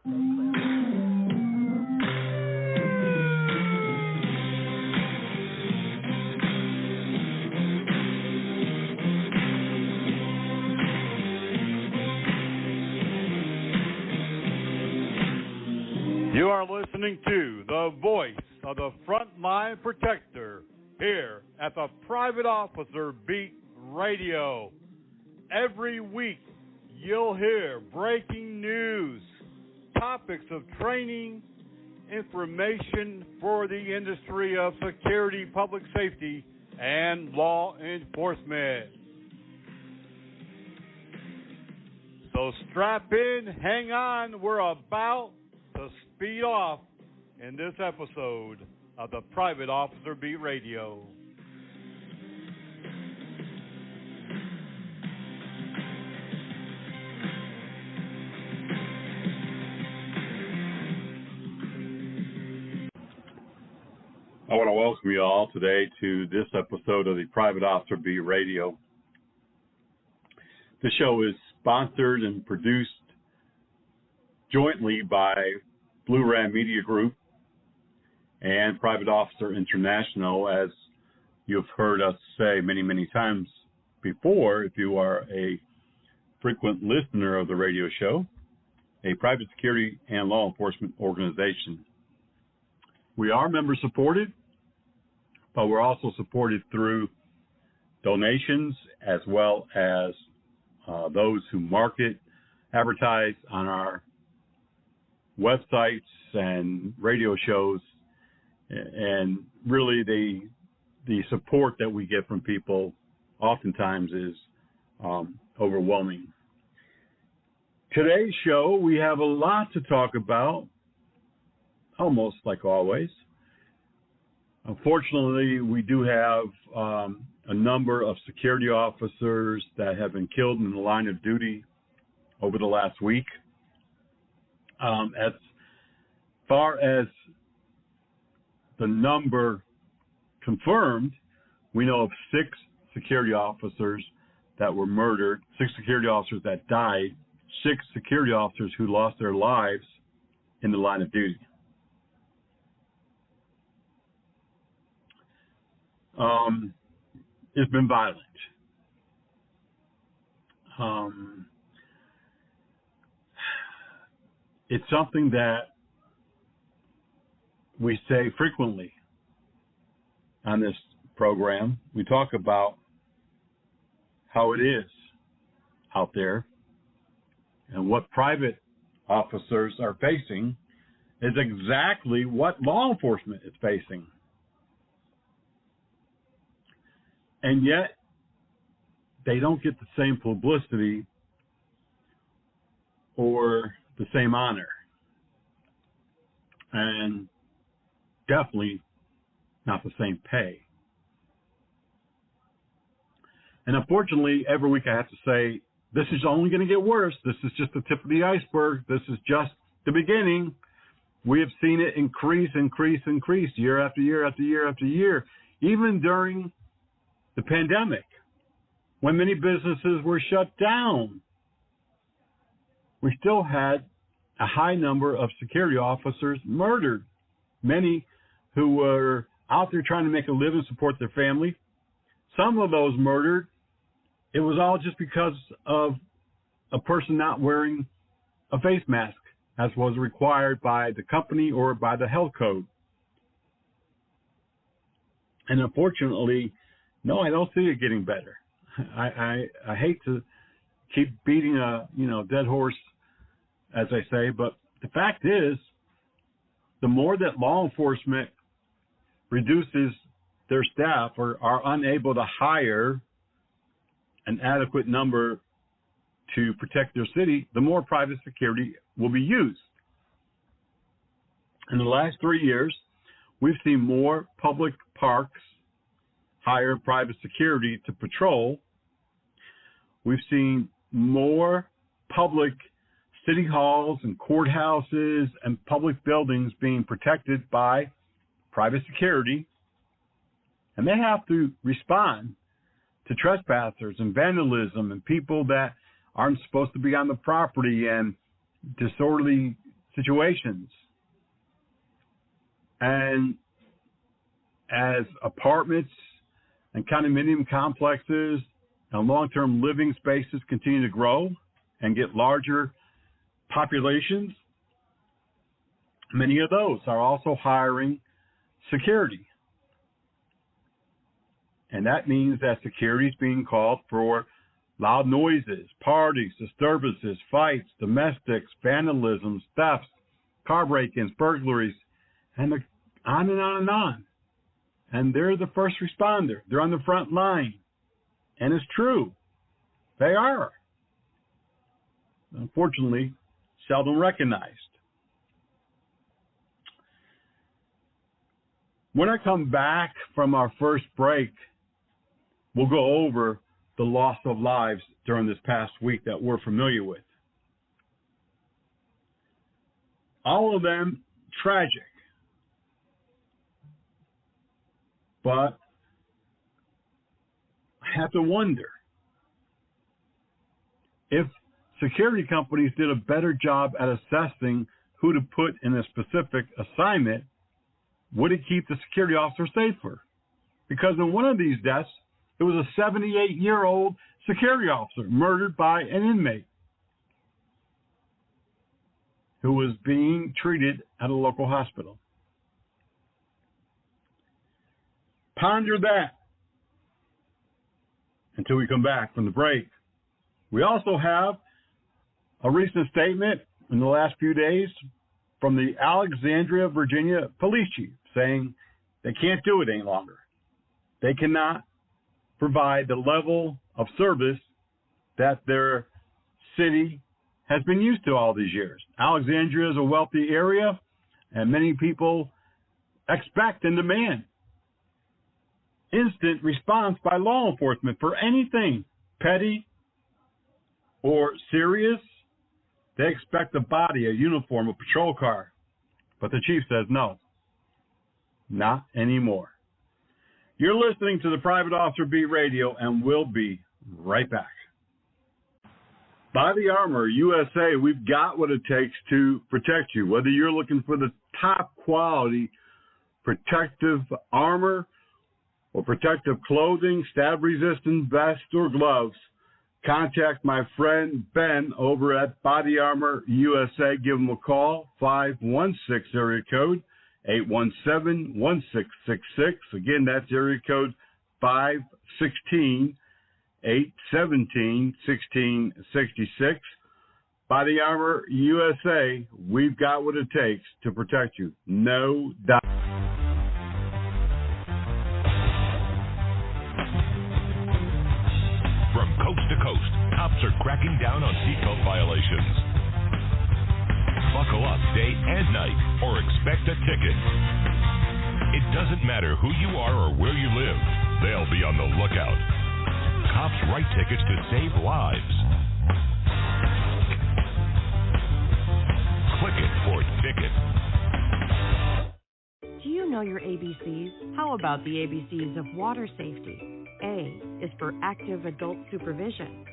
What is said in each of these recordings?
You are listening to the voice of the frontline protector here at the Private Officer Beat Radio. Every week you'll hear breaking news, topics of training, information for the industry of security, public safety, and law enforcement. So strap in, hang on, we're about to speed off in this episode of the Private Officer Beat Radio. I want to welcome you all today to this episode of the Private Officer Beat Radio. The show is sponsored and produced jointly by Blue Ram Media Group and Private Officer International, as you've heard us say many, many times before, if you are a frequent listener of the radio show, a private security and law enforcement organization. We are member supported, but we're also supported through donations as well as those who market, advertise on our websites and radio shows, and really the support that we get from people oftentimes is overwhelming. Today's show, we have a lot to talk about, almost like always. Unfortunately, we do have a number of security officers that have been killed in the line of duty over the last week. As far as the number confirmed, we know of 6 security officers that were murdered, 6 security officers that died, 6 security officers who lost their lives in the line of duty. It's been violent. It's something that we say frequently on this program. We talk about how it is out there, and what private officers are facing is exactly what law enforcement is facing. And yet, they don't get the same publicity or the same honor, and definitely not the same pay. And unfortunately, every week I have to say, this is only going to get worse. This is just the tip of the iceberg. This is just the beginning. We have seen it increase year after year after year after year, even during the pandemic, when many businesses were shut down. We still had a high number of security officers murdered, many who were out there trying to make a living, support their family. Some of those murdered, it was all just because of a person not wearing a face mask, as was required by the company or by the health code. And unfortunately, no, I don't see it getting better. I hate to keep beating a dead horse, as I say, but the fact is, the more that law enforcement reduces their staff or are unable to hire an adequate number to protect their city, the more private security will be used. In the last 3 years, we've seen more public parks hire private security to patrol. We've seen more public city halls and courthouses and public buildings being protected by private security. And they have to respond to trespassers and vandalism and people that aren't supposed to be on the property and disorderly situations. And as apartments and condominium complexes and long-term living spaces continue to grow and get larger populations, many of those are also hiring security. And that means that security is being called for loud noises, parties, disturbances, fights, domestics, vandalisms, thefts, car break-ins, burglaries, and on and on and on. And they're the first responder. They're on the front line. And it's true. They are. Unfortunately, seldom recognized. When I come back from our first break, we'll go over the loss of lives during this past week that we're familiar with. All of them tragic. But I have to wonder if security companies did a better job at assessing who to put in a specific assignment, would it keep the security officer safer? Because in one of these deaths, it was a 78-year-old security officer murdered by an inmate who was being treated at a local hospital. Ponder that until we come back from the break. We also have a recent statement in the last few days from the Alexandria, Virginia police chief saying they can't do it any longer. They cannot provide the level of service that their city has been used to all these years. Alexandria is a wealthy area, and many people expect and demand instant response by law enforcement for anything petty or serious. They expect a body, a uniform, a patrol car. But the chief says no, not anymore. You're listening to the Private Officer Beat Radio, and we'll be right back. Body Armor USA, we've got what it takes to protect you. Whether you're looking for the top quality protective armor or protective clothing, stab-resistant vest or gloves, contact my friend Ben over at Body Armor USA. Give him a call, 516 area code 817-1666. Again, that's area code 516-817-1666. Body Armor USA, we've got what it takes to protect you. No doubt. From coast to coast, cops are cracking down on seatbelt violations. Buckle up day and night or expect a ticket. It doesn't matter who you are or where you live, they'll be on the lookout. Cops write tickets to save lives. Click it for ticket. Do you know your ABCs? How about the ABCs of water safety? A is for active adult supervision.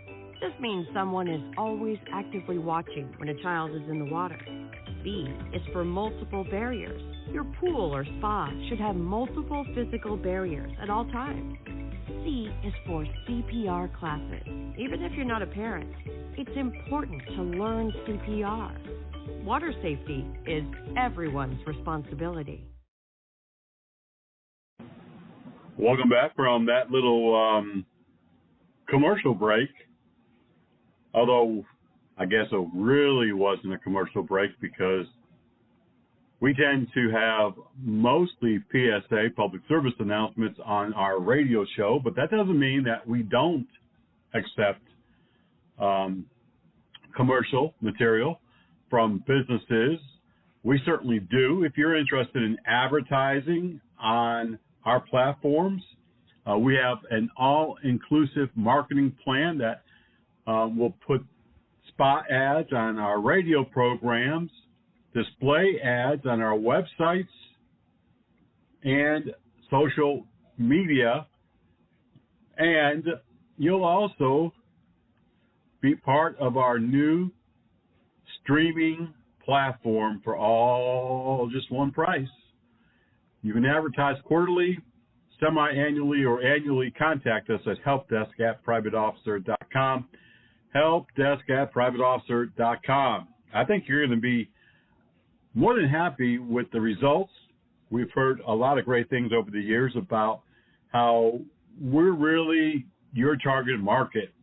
This means someone is always actively watching when a child is in the water. B is for multiple barriers. Your pool or spa should have multiple physical barriers at all times. C is for CPR classes. Even if you're not a parent, it's important to learn CPR. Water safety is everyone's responsibility. Welcome back from that little commercial break. Although I guess it really wasn't a commercial break because we tend to have mostly PSA, public service announcements, on our radio show, but that doesn't mean that we don't accept commercial material from businesses. We certainly do. If you're interested in advertising on our platforms, we have an all-inclusive marketing plan that will put spot ads on our radio programs, display ads on our websites, and social media. And you'll also be part of our new streaming platform for all just one price. You can advertise quarterly, semi-annually, or annually. Contact us at helpdesk@privateofficer.com. helpdesk@privateofficer.com. I think you're going to be more than happy with the results. We've heard a lot of great things over the years about how we're really your target market.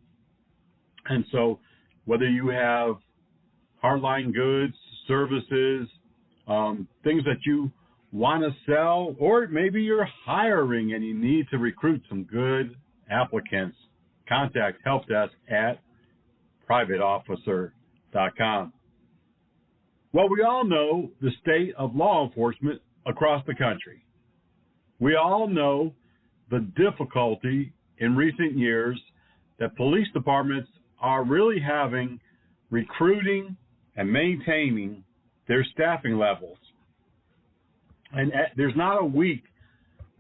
And so whether you have hardline goods, services, things that you want to sell, or maybe you're hiring and you need to recruit some good applicants, contact helpdesk@privateofficer.com. Well, we all know the state of law enforcement across the country. We all know the difficulty in recent years that police departments are really having recruiting and maintaining their staffing levels. And there's not a week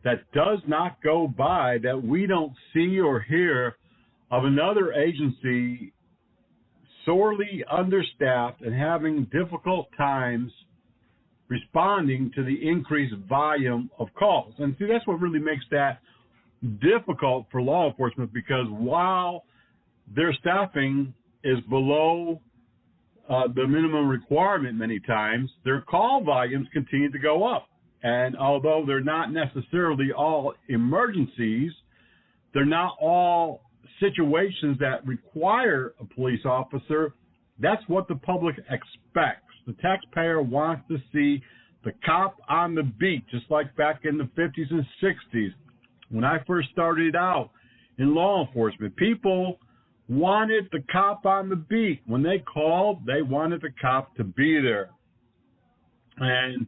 that does not go by that we don't see or hear of another agency sorely understaffed and having difficult times responding to the increased volume of calls. And see, that's what really makes that difficult for law enforcement, because while their staffing is below the minimum requirement many times, their call volumes continue to go up. And although they're not necessarily all emergencies, they're not all situations that require a police officer. That's what the public expects. The taxpayer wants to see the cop on the beat, just like back in the 50s and 60s. When I first started out in law enforcement, people wanted the cop on the beat. When they called, they wanted the cop to be there. And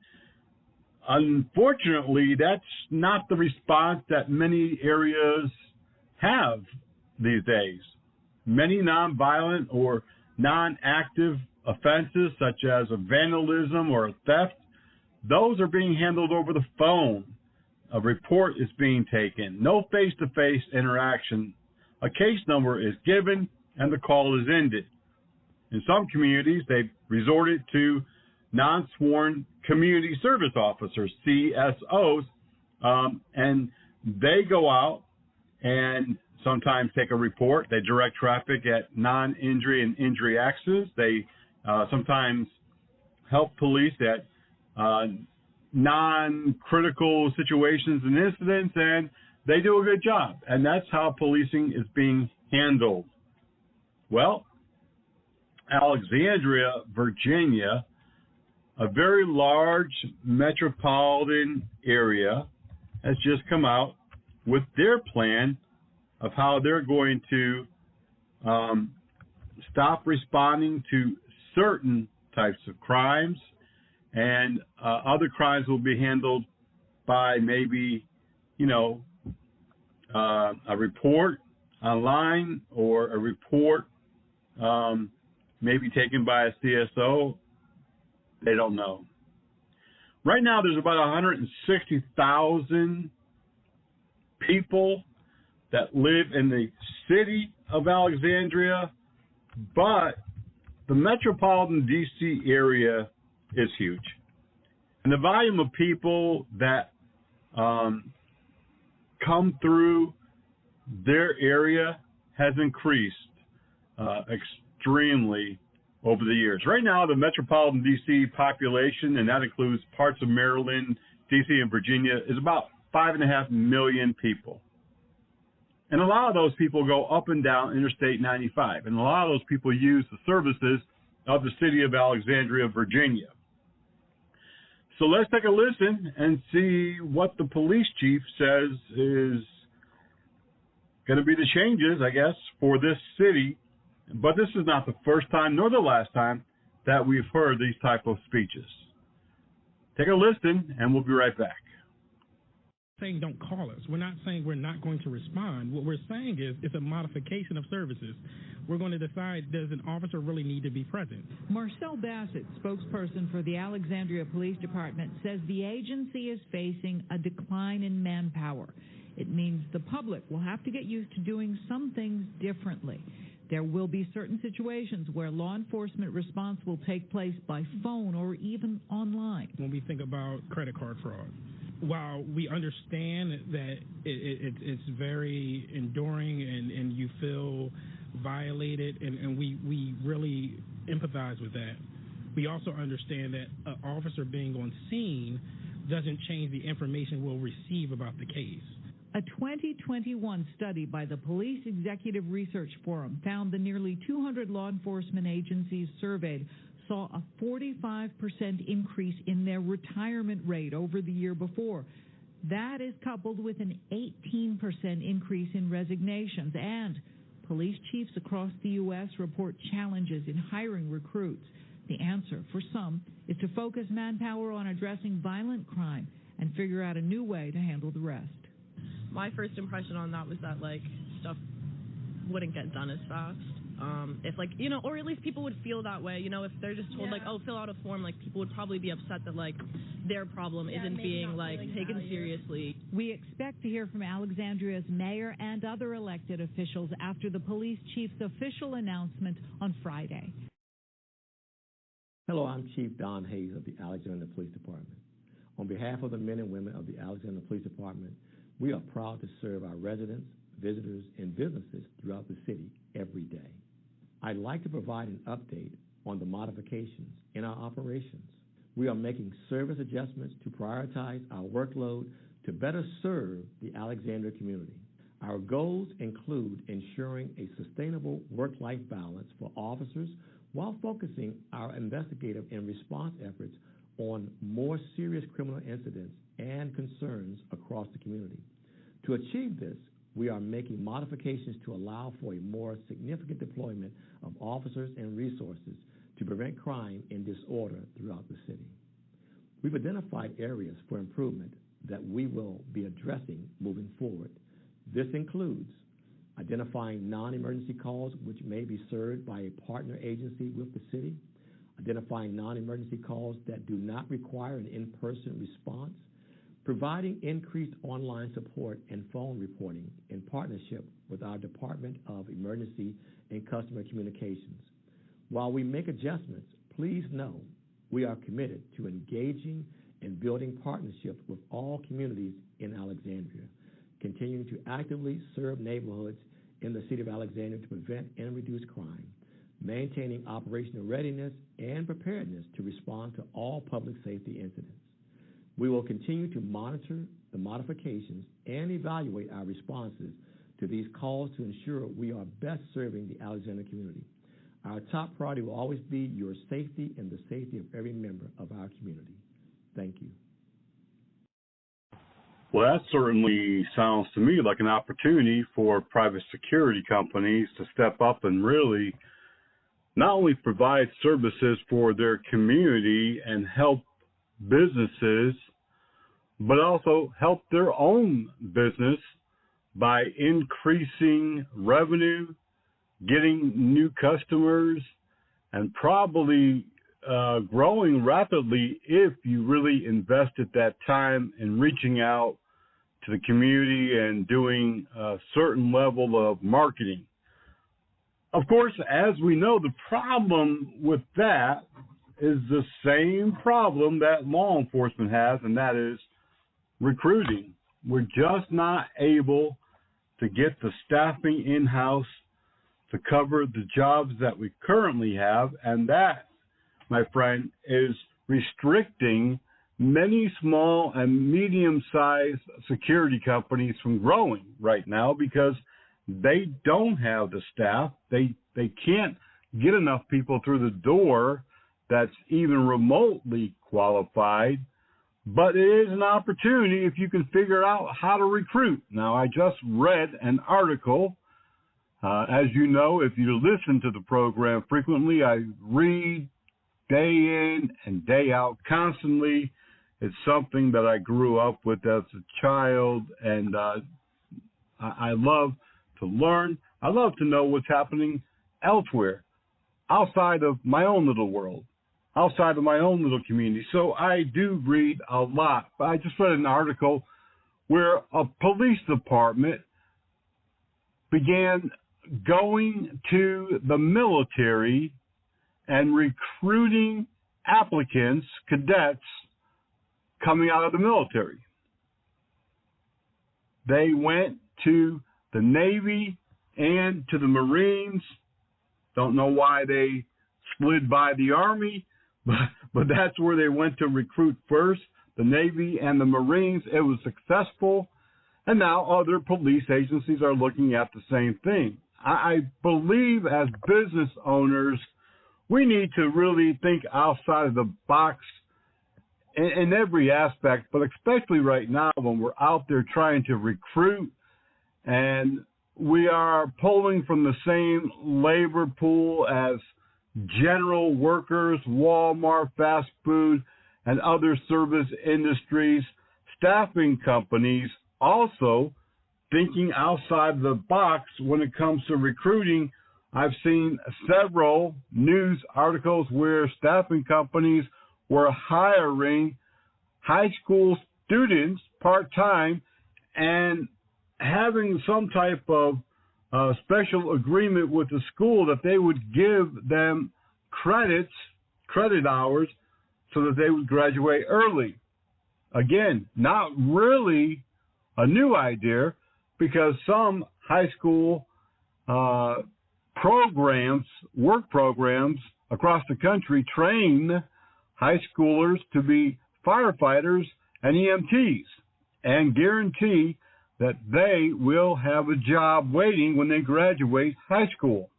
unfortunately, that's not the response that many areas have these days. Many nonviolent or non-active offenses, such as a vandalism or a theft, those are being handled over the phone. A report is being taken. No face-to-face interaction. A case number is given and the call is ended. In some communities, they've resorted to non-sworn community service officers, CSOs, and they go out and sometimes take a report. They direct traffic at non-injury and injury accidents. They sometimes help police at non-critical situations and incidents, and they do a good job. And that's how policing is being handled. Well, Alexandria, Virginia, a very large metropolitan area, has just come out with their plan of how they're going to stop responding to certain types of crimes, and other crimes will be handled by maybe, a report online or a report maybe taken by a CSO. They don't know. Right now, there's about 160,000 people that live in the city of Alexandria, but the metropolitan D.C. area is huge. And the volume of people that come through their area has increased extremely over the years. Right now, the metropolitan D.C. population, and that includes parts of Maryland, D.C., and Virginia, is about 5.5 million people. And a lot of those people go up and down Interstate 95. And a lot of those people use the services of the city of Alexandria, Virginia. So let's take a listen and see what the police chief says is going to be the changes, I guess, for this city. But this is not the first time nor the last time that we've heard these type of speeches. Take a listen, and we'll be right back. Saying don't call us. We're not saying we're not going to respond. What we're saying is it's a modification of services. We're going to decide, does an officer really need to be present? Marcel Bassett, spokesperson for the Alexandria Police Department, says the agency is facing a decline in manpower. It means the public will have to get used to doing some things differently. There will be certain situations where law enforcement response will take place by phone or even online. When we think about credit card fraud, while we understand that it's very enduring and you feel violated, and we really empathize with that, we also understand that an officer being on scene doesn't change the information we'll receive about the case. A 2021 study by the Police Executive Research Forum found the nearly 200 law enforcement agencies surveyed saw a 45% increase in their retirement rate over the year before. That is coupled with an 18% increase in resignations, and police chiefs across the U.S. report challenges in hiring recruits. The answer for some is to focus manpower on addressing violent crime and figure out a new way to handle the rest. My first impression on that was that, stuff wouldn't get done as fast. If, or at least people would feel that way, if they're just told, fill out a form, people would probably be upset that, their problem isn't being, taken seriously. We expect to hear from Alexandria's mayor and other elected officials after the police chief's official announcement on Friday. Hello, I'm Chief Don Hayes of the Alexandria Police Department. On behalf of the men and women of the Alexandria Police Department, we are proud to serve our residents, visitors, and businesses throughout the city every day. I'd like to provide an update on the modifications in our operations. We are making service adjustments to prioritize our workload to better serve the Alexandria community. Our goals include ensuring a sustainable work-life balance for officers while focusing our investigative and response efforts on more serious criminal incidents and concerns across the community. To achieve this, we are making modifications to allow for a more significant deployment of officers and resources to prevent crime and disorder throughout the city. We've identified areas for improvement that we will be addressing moving forward. This includes identifying non-emergency calls which may be served by a partner agency with the city, identifying non-emergency calls that do not require an in-person response, providing increased online support and phone reporting in partnership with our Department of Emergency and Customer Communications. While we make adjustments, please know we are committed to engaging and building partnerships with all communities in Alexandria, continuing to actively serve neighborhoods in the city of Alexandria to prevent and reduce crime, maintaining operational readiness and preparedness to respond to all public safety incidents. We will continue to monitor the modifications and evaluate our responses to these calls to ensure we are best serving the Alexandria community. Our top priority will always be your safety and the safety of every member of our community. Thank you. Well, that certainly sounds to me like an opportunity for private security companies to step up and really not only provide services for their community and help businesses, but also help their own business by increasing revenue, getting new customers, and probably growing rapidly if you really invested that time in reaching out to the community and doing a certain level of marketing. Of course, as we know, the problem with that is the same problem that law enforcement has, and that is recruiting. We're just not able to get the staffing in-house to cover the jobs that we currently have, and that, my friend, is restricting many small and medium-sized security companies from growing right now because they don't have the staff. They can't get enough people through the door that's even remotely qualified. But it is an opportunity if you can figure out how to recruit. Now, I just read an article. As you know, if you listen to the program frequently, I read day in and day out constantly. It's something that I grew up with as a child, and I love to learn. I love to know what's happening elsewhere, outside of my own little world, outside of my own little community. So I do read a lot. I just read an article where a police department began going to the military and recruiting applicants, cadets, coming out of the military. They went to the Navy and to the Marines. Don't know why they slid by the Army, but that's where they went to recruit first, the Navy and the Marines. It was successful, and now other police agencies are looking at the same thing. I believe as business owners, we need to really think outside of the box in every aspect, but especially right now when we're out there trying to recruit and we are pulling from the same labor pool as general workers, Walmart, fast food, and other service industries, staffing companies also thinking outside the box when it comes to recruiting. I've seen several news articles where staffing companies were hiring high school students part-time and having some type of special agreement with the school that they would give them credit hours so that they would graduate early. Again, not really a new idea, because some high school programs, work programs across the country train high schoolers to be firefighters and EMTs and guarantee that they will have a job waiting when they graduate high school.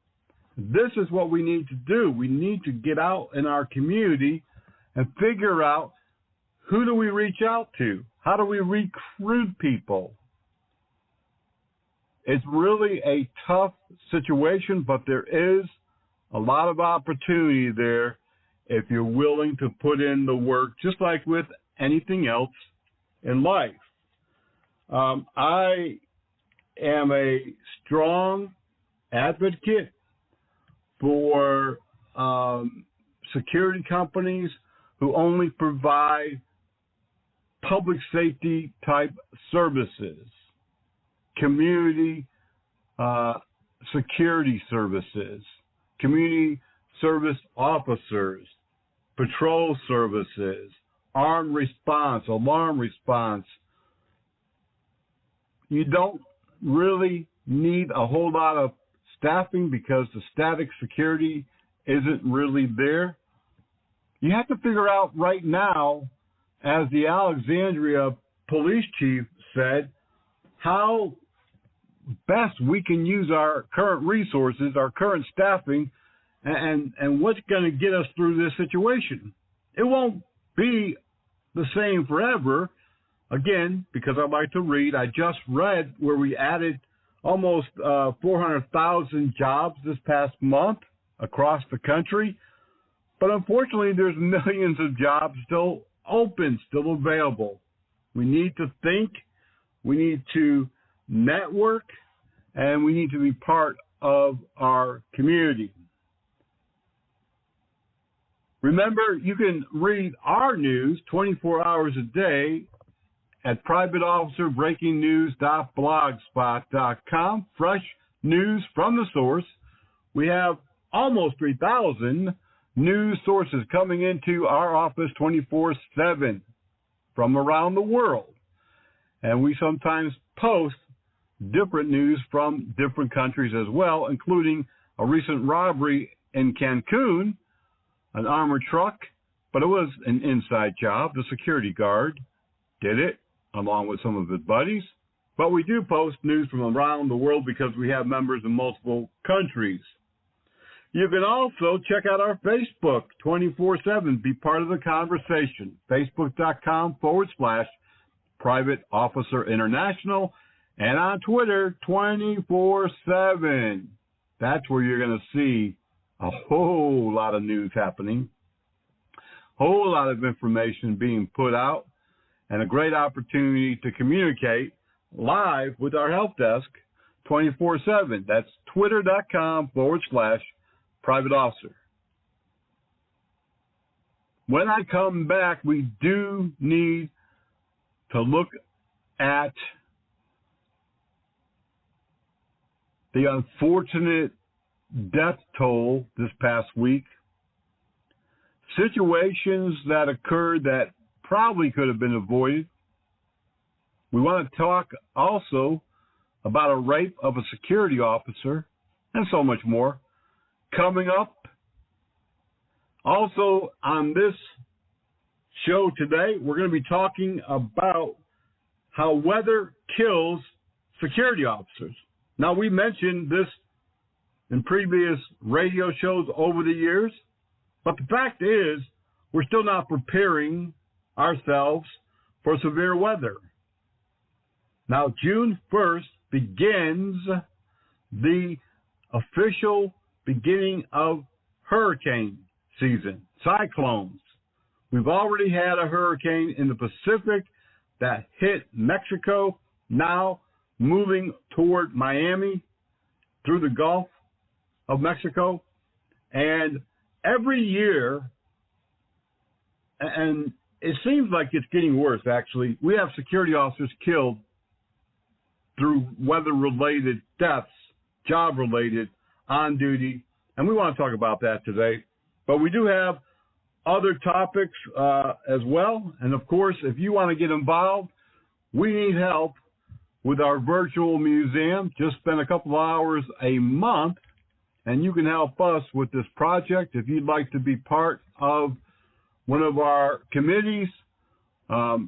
This is what we need to do. We need to get out in our community and figure out, who do we reach out to? How do we recruit people? It's really a tough situation, but there is a lot of opportunity there if you're willing to put in the work, just like with anything else in life. I am a strong advocate for security companies who only provide public safety type services, community security services, community service officers, patrol services, armed response, alarm response. You don't really need a whole lot of staffing because the static security isn't really there. You have to figure out right now, as the Alexandria police chief said, how best we can use our current resources, our current staffing, and what's going to get us through this situation. It won't be the same forever. Again, because I like to read, I just read where we added almost 400,000 jobs this past month across the country. But unfortunately, there's millions of jobs still open, still available. We need to think, we need to network, and we need to be part of our community. Remember, you can read our news 24 hours a day at privateofficerbreakingnews.blogspot.com. Fresh news from the source. We have almost 3,000 news sources coming into our office 24/7 from around the world. And we sometimes post different news from different countries as well, including a recent robbery in Cancun, an armored truck, but it was an inside job. The security guard did it along with some of his buddies. But we do post news from around the world because we have members in multiple countries. You can also check out our Facebook 24/7. Be part of the conversation. Facebook.com/Private Officer International. And on Twitter 24/7. That's where you're going to see a whole lot of news happening, whole lot of information being put out, and a great opportunity to communicate live with our help desk 24/7. That's Twitter.com/Private Officer. When I come back, we do need to look at the unfortunate death toll this past week, situations that occurred that probably could have been avoided. We want to talk also about a rape of a security officer and so much more coming up. Also on this show today, we're going to be talking about how weather kills security officers. Now, we mentioned this in previous radio shows over the years, but the fact is we're still not preparing ourselves for severe weather. Now, June 1st begins the official beginning of hurricane season, cyclones. We've already had a hurricane in the Pacific that hit Mexico, now moving toward Miami through the Gulf of Mexico. And every year, and it seems like it's getting worse, actually, we have security officers killed through weather-related deaths, job-related, on duty, and we want to talk about that today. But we do have other topics as well. And, of course, if you want to get involved, we need help with our virtual museum. Just spend a couple of hours a month, and you can help us with this project. If you'd like to be part of one of our committees,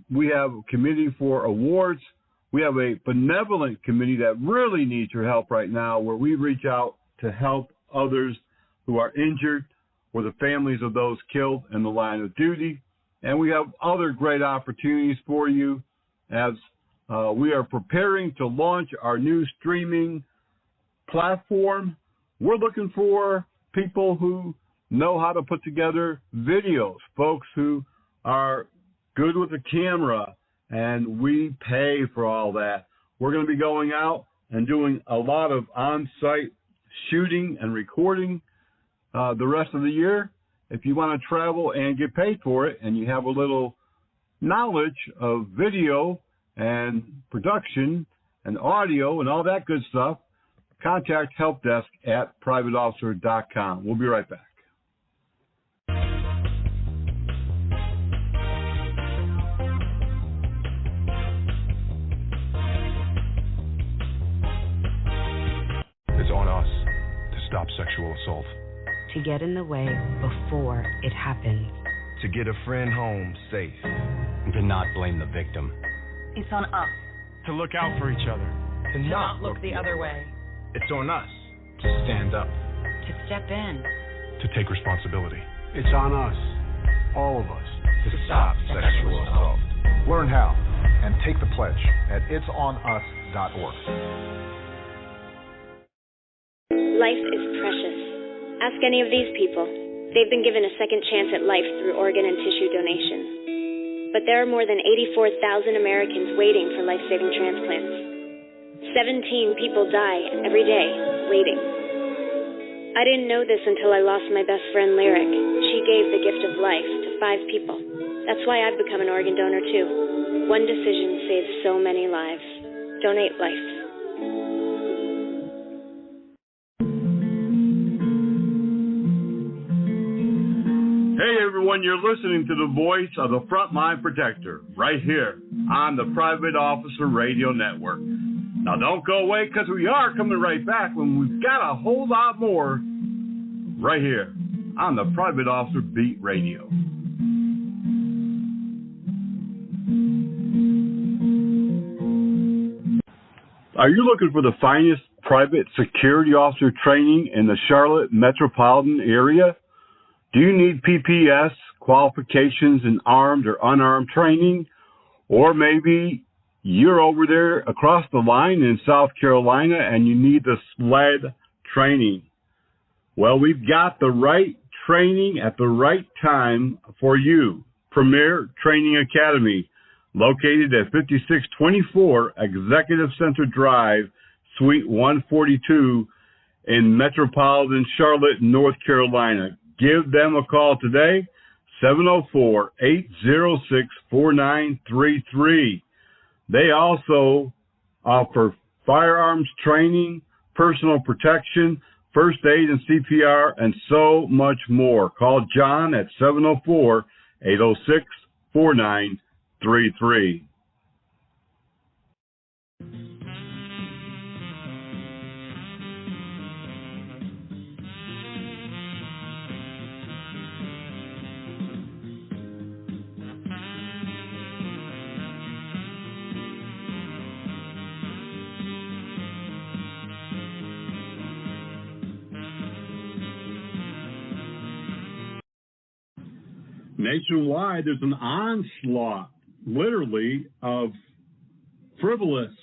we have a committee for awards. We have a benevolent committee that really needs your help right now, where we reach out to help others who are injured or the families of those killed in the line of duty. And we have other great opportunities for you as we are preparing to launch our new streaming platform. We're looking for people who know how to put together videos, folks who are good with the camera, and we pay for all that. We're going to be going out and doing a lot of on-site shooting and recording the rest of the year. If you want to travel and get paid for it, and you have a little knowledge of video and production and audio and all that good stuff, contact helpdesk at privateofficer.com. We'll be right back. It's on us to stop sexual assault. To get in the way before it happens. To get a friend home safe. And to not blame the victim. It's on us. To look out for each other. To not look the other way. It's on us to stand up. To step in. To take responsibility. It's on us, all of us, to stop sexual assault. Learn how and take the pledge at itsonus.org. Life is precious. Ask any of these people. They've been given a second chance at life through organ and tissue donation. But there are more than 84,000 Americans waiting for life-saving transplants. 17 people die every day waiting. I didn't know this until I lost my best friend, Lyric. She gave the gift of life to 5 people. That's why I've become an organ donor, too. One decision saves so many lives. Donate life. Hey everyone, you're listening to the voice of the Frontline Protector right here on the Private Officer Radio Network. Now don't go away, because we are coming right back when we've got a whole lot more right here on the Private Officer Beat Radio. Are you looking for the finest private security officer training in the Charlotte metropolitan area? Do you need PPS qualifications in armed or unarmed training? Or maybe you're over there across the line in South Carolina and you need the SLED training. Well, we've got the right training at the right time for you. Premier Training Academy, located at 5624 Executive Center Drive, Suite 142 in metropolitan Charlotte, North Carolina. Give them a call today, 704-806-4933. They also offer firearms training, personal protection, first aid and CPR, and so much more. Call John at 704-806-4933. Nationwide, there's an onslaught, literally, of frivolous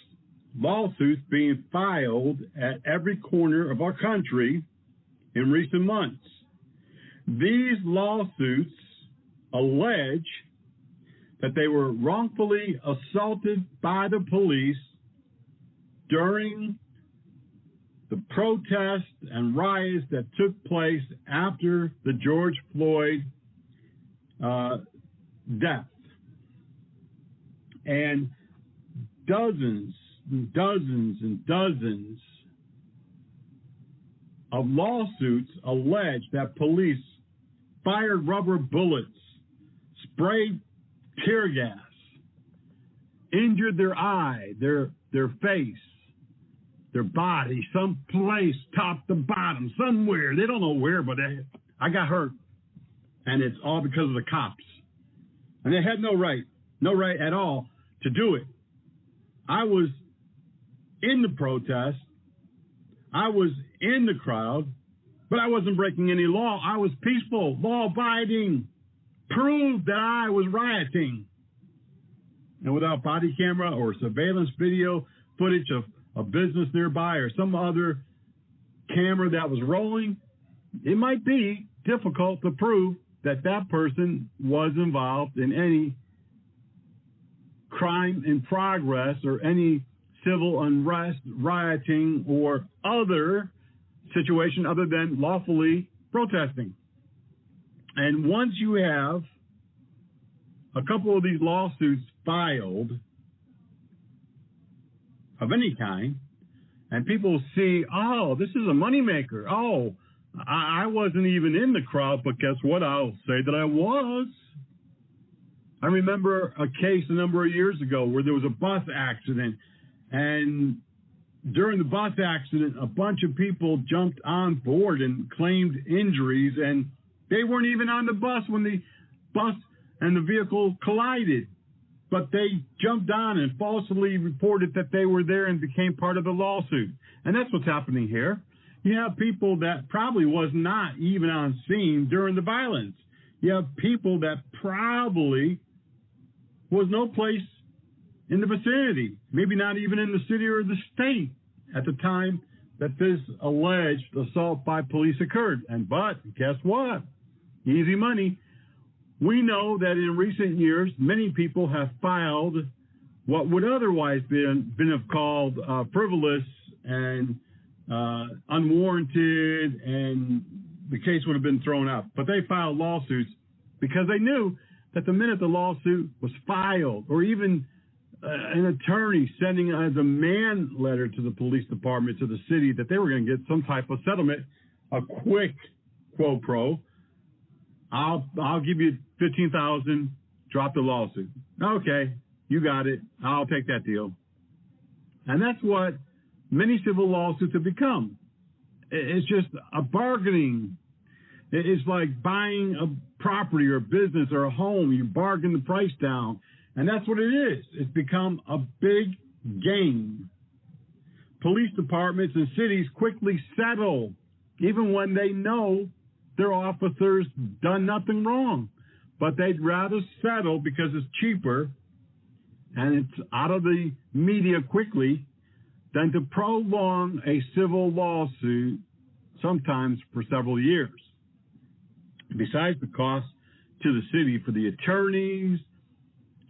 lawsuits being filed at every corner of our country in recent months. These lawsuits allege that they were wrongfully assaulted by the police during the protests and riots that took place after the George Floyd death. And dozens and dozens and dozens of lawsuits allege that police fired rubber bullets, sprayed tear gas, injured their eye, their face, their body, someplace top to bottom, somewhere. They don't know where, but I got hurt. And it's all because of the cops. And they had no right at all to do it. I was in the protest. I was in the crowd, but I wasn't breaking any law. I was peaceful, law-abiding, proved that I was rioting. And without body camera or surveillance video footage of a business nearby or some other camera that was rolling, it might be difficult to prove that that person was involved in any crime in progress or any civil unrest, rioting, or other situation other than lawfully protesting. And once you have a couple of these lawsuits filed of any kind, and people see, oh, this is a moneymaker. Oh, I wasn't even in the crowd, but guess what? I'll say that I was. I remember a case a number of years ago where there was a bus accident, and during the bus accident, a bunch of people jumped on board and claimed injuries, and they weren't even on the bus when the bus and the vehicle collided. But they jumped on and falsely reported that they were there and became part of the lawsuit. And that's what's happening here. You have people that probably was not even on scene during the violence. You have people that probably was no place in the vicinity, maybe not even in the city or the state at the time that this alleged assault by police occurred. But guess what? Easy money. We know that in recent years, many people have filed what would otherwise been called frivolous and unwarranted, and the case would have been thrown out. But they filed lawsuits because they knew that the minute the lawsuit was filed, or even an attorney sending a demand letter to the police department, to the city, that they were going to get some type of settlement, a quick quo pro. I'll give you $15,000, drop the lawsuit. Okay, you got it. I'll take that deal. And that's what many civil lawsuits have become. It's just a bargaining. It's like buying a property or a business or a home. You bargain the price down, and that's what it is. It's become a big game. Police departments and cities quickly settle, even when they know their officers done nothing wrong. But they'd rather settle because it's cheaper and it's out of the media quickly than to prolong a civil lawsuit, sometimes for several years. Besides the cost to the city for the attorneys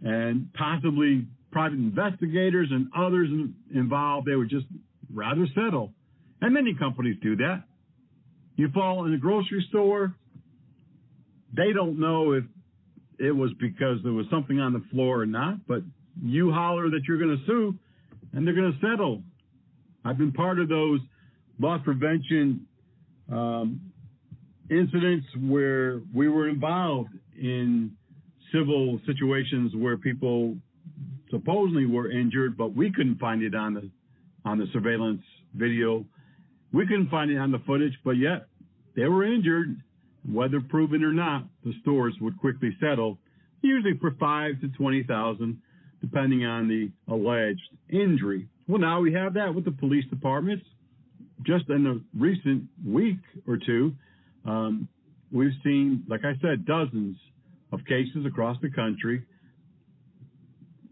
and possibly private investigators and others involved, they would just rather settle. And many companies do that. You fall in a grocery store, they don't know if it was because there was something on the floor or not, but you holler that you're going to sue, and they're going to settle. I've been part of those loss prevention incidents where we were involved in civil situations where people supposedly were injured, but we couldn't find it on the surveillance video. We couldn't find it on the footage, but yet they were injured. Whether proven or not, the stores would quickly settle, usually for $5,000 to $20,000, depending on the alleged injury. Well, now we have that with the police departments. Just in the recent week or two, we've seen, like I said, dozens of cases across the country.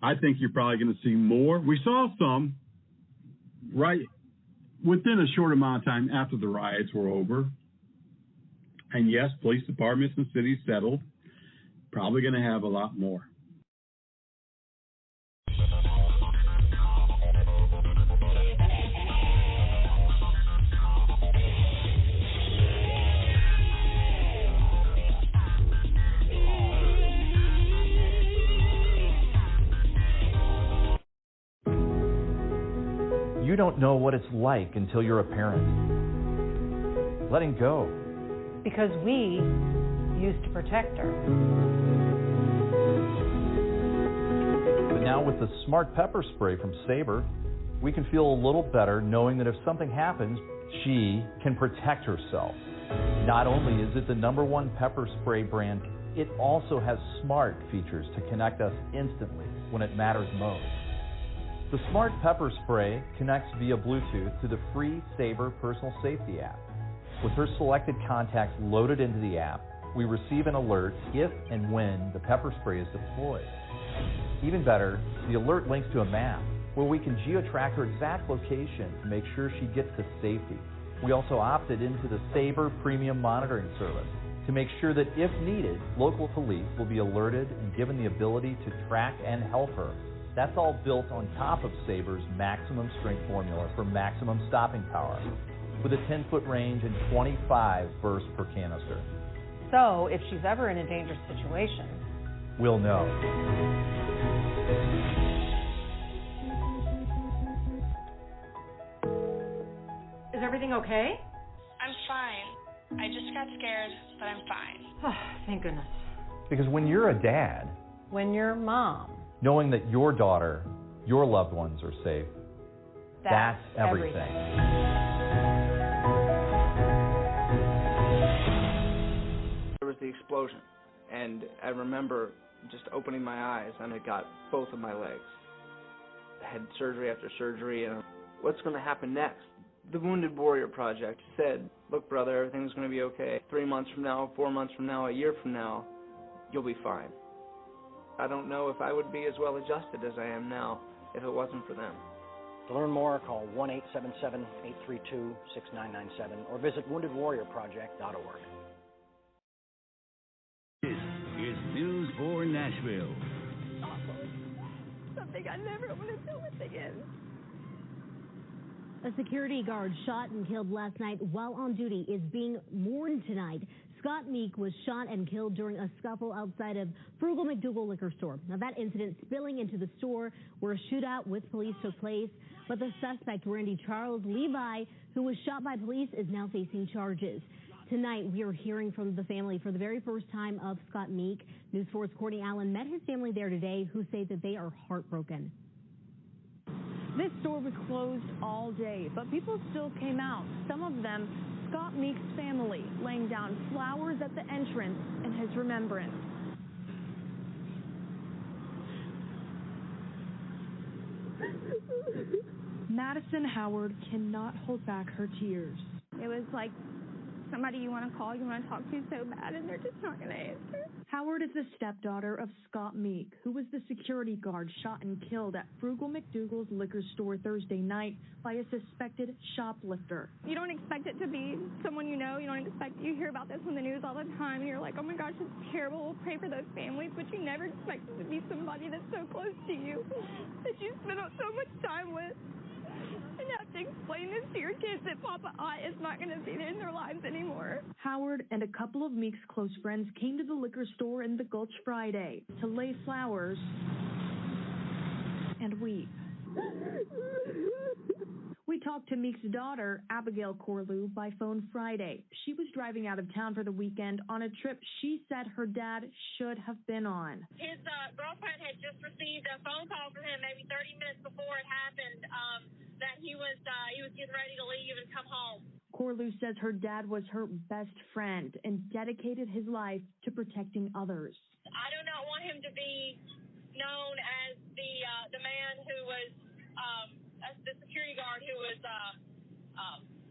I think you're probably going to see more. We saw some right within a short amount of time after the riots were over. And yes, police departments and cities settled. Probably going to have a lot more. You don't know what it's like until you're a parent. Letting go. Because we used to protect her. But now with the Smart Pepper Spray from Sabre, we can feel a little better knowing that if something happens, she can protect herself. Not only is it the #1 pepper spray brand, it also has smart features to connect us instantly when it matters most. The Smart Pepper Spray connects via Bluetooth to the free Sabre Personal Safety app. With her selected contacts loaded into the app, we receive an alert if and when the pepper spray is deployed. Even better, the alert links to a map where we can geo-track her exact location to make sure she gets to safety. We also opted into the Sabre Premium Monitoring Service to make sure that if needed, local police will be alerted and given the ability to track and help her. That's all built on top of Sabre's maximum strength formula for maximum stopping power, with a 10-foot range and 25 bursts per canister. So, if she's ever in a dangerous situation, we'll know. Is everything okay? I'm fine. I just got scared, but I'm fine. Oh, thank goodness. Because when you're a dad, when you're mom, knowing that your daughter, your loved ones are safe, that's everything. There was the explosion, and I remember just opening my eyes, and it got both of my legs. I had surgery after surgery, and what's going to happen next? The Wounded Warrior Project said, look, brother, everything's going to be okay. 3 months from now, 4 months from now, a year from now, you'll be fine. I don't know if I would be as well adjusted as I am now if it wasn't for them. To learn more, call 1-877-832-6997 or visit woundedwarriorproject.org. This is News 4 Nashville. Awful. Something I never want to deal with again. A security guard shot and killed last night while on duty is being mourned tonight. Scott Meek was shot and killed during a scuffle outside of Frugal McDougal Liquor Store. Now, that incident spilling into the store where a shootout with police took place. But the suspect, Randy Charles Levi, who was shot by police, is now facing charges. Tonight, we are hearing from the family for the very first time of Scott Meek. News 4's Courtney Allen met his family there today, who say that they are heartbroken. This store was closed all day, but people still came out. Some of them, Scott Meek's family, laying down flowers at the entrance in his remembrance. Madison Howard cannot hold back her tears. It was like somebody you want to call, you want to talk to so bad, and they're just not going to answer. Howard is the stepdaughter of Scott Meek, who was the security guard shot and killed at Frugal McDougal's liquor store Thursday night by a suspected shoplifter. You don't expect it to be someone you know. You hear about this on the news all the time, and you're like, oh my gosh, it's terrible. We'll pray for those families, but you never expect it to be somebody that's so close to you, that you spend so much time with. And have to explain this to your kids that Papa Ott is not going to be there in their lives anymore. Howard and a couple of Meek's close friends came to the liquor store in the Gulch Friday to lay flowers and weep. We talked to Meek's daughter, Abigail Corlew, by phone Friday. She was driving out of town for the weekend on a trip she said her dad should have been on. His girlfriend had just received a phone call from him maybe 30 minutes before it happened that he was getting ready to leave and come home. Corlew says her dad was her best friend and dedicated his life to protecting others. I do not want him to be known as the man who was as the security guard who was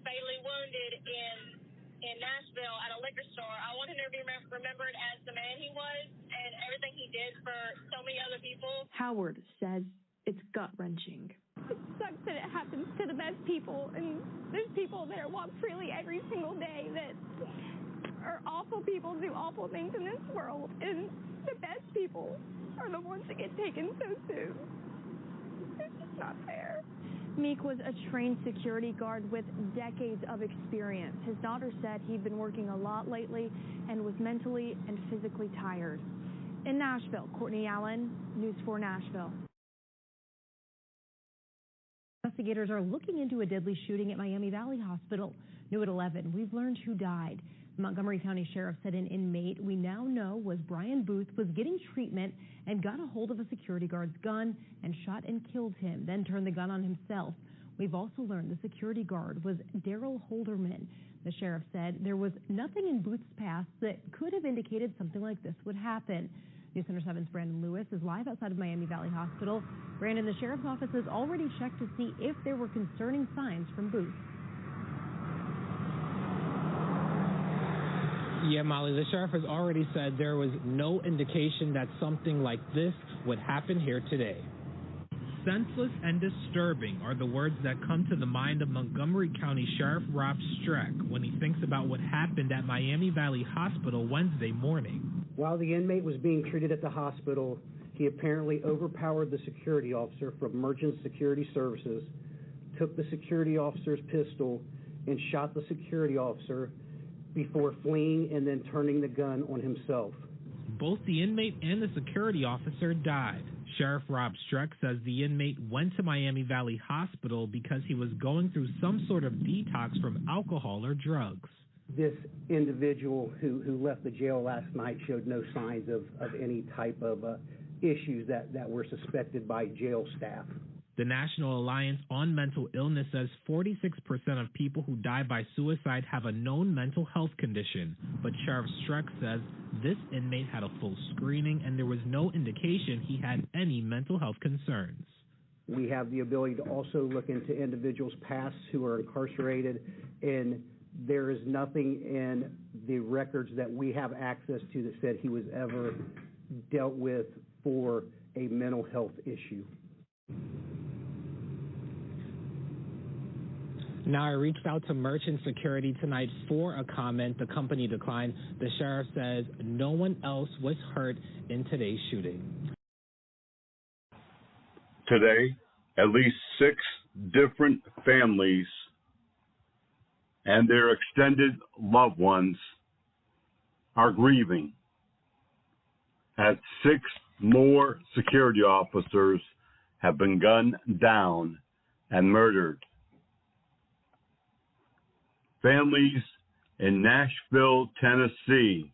fatally wounded in Nashville at a liquor store. I want him to be remembered as the man he was and everything he did for so many other people. Howard says it's gut-wrenching. It sucks that it happens to the best people, and there's people that walk freely every single day that are awful people, do awful things in this world, and the best people are the ones that get taken so soon. It's just not fair. Meek was a trained security guard with decades of experience. His daughter said he'd been working a lot lately and was mentally and physically tired. In Nashville, Courtney Allen, News 4 Nashville. Investigators are looking into a deadly shooting at Miami Valley Hospital. New at 11, we've learned who died. The Montgomery County Sheriff said an inmate we now know was Brian Booth was getting treatment and got a hold of a security guard's gun and shot and killed him, then turned the gun on himself. We've also learned the security guard was Daryl Holderman. The sheriff said there was nothing in Booth's past that could have indicated something like this would happen. News Center 7's Brandon Lewis is live outside of Miami Valley Hospital. Brandon, the sheriff's office has already checked to see if there were concerning signs from Booth. Yeah, Molly, the sheriff has already said there was no indication that something like this would happen here today. Senseless and disturbing are the words that come to the mind of Montgomery County Sheriff Rob Streck when he thinks about what happened at Miami Valley Hospital Wednesday morning. While the inmate was being treated at the hospital, he apparently overpowered the security officer from Merchant Security Services, took the security officer's pistol, and shot the security officer before fleeing and then turning the gun on himself. Both the inmate and the security officer died. Sheriff Rob Streck says the inmate went to Miami Valley Hospital because he was going through some sort of detox from alcohol or drugs. This individual who left the jail last night showed no signs of any type of issues that were suspected by jail staff. The National Alliance on Mental Illness says 46% of people who die by suicide have a known mental health condition, but Sheriff Streck says this inmate had a full screening and there was no indication he had any mental health concerns. We have the ability to also look into individuals' pasts who are incarcerated, and there is nothing in the records that we have access to that said he was ever dealt with for a mental health issue. Now, I reached out to Merchant Security tonight for a comment. The company declined. The sheriff says no one else was hurt in today's shooting. Today, at least 6 different families and their extended loved ones are grieving as 6 more security officers have been gunned down and murdered. Families in Nashville, Tennessee,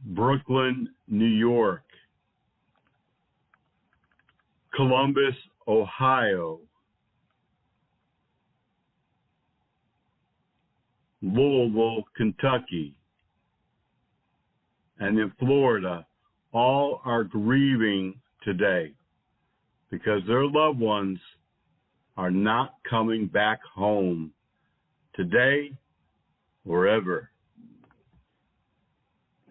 Brooklyn, New York, Columbus, Ohio, Louisville, Kentucky, and in Florida, all are grieving today because their loved ones are not coming back home today or ever.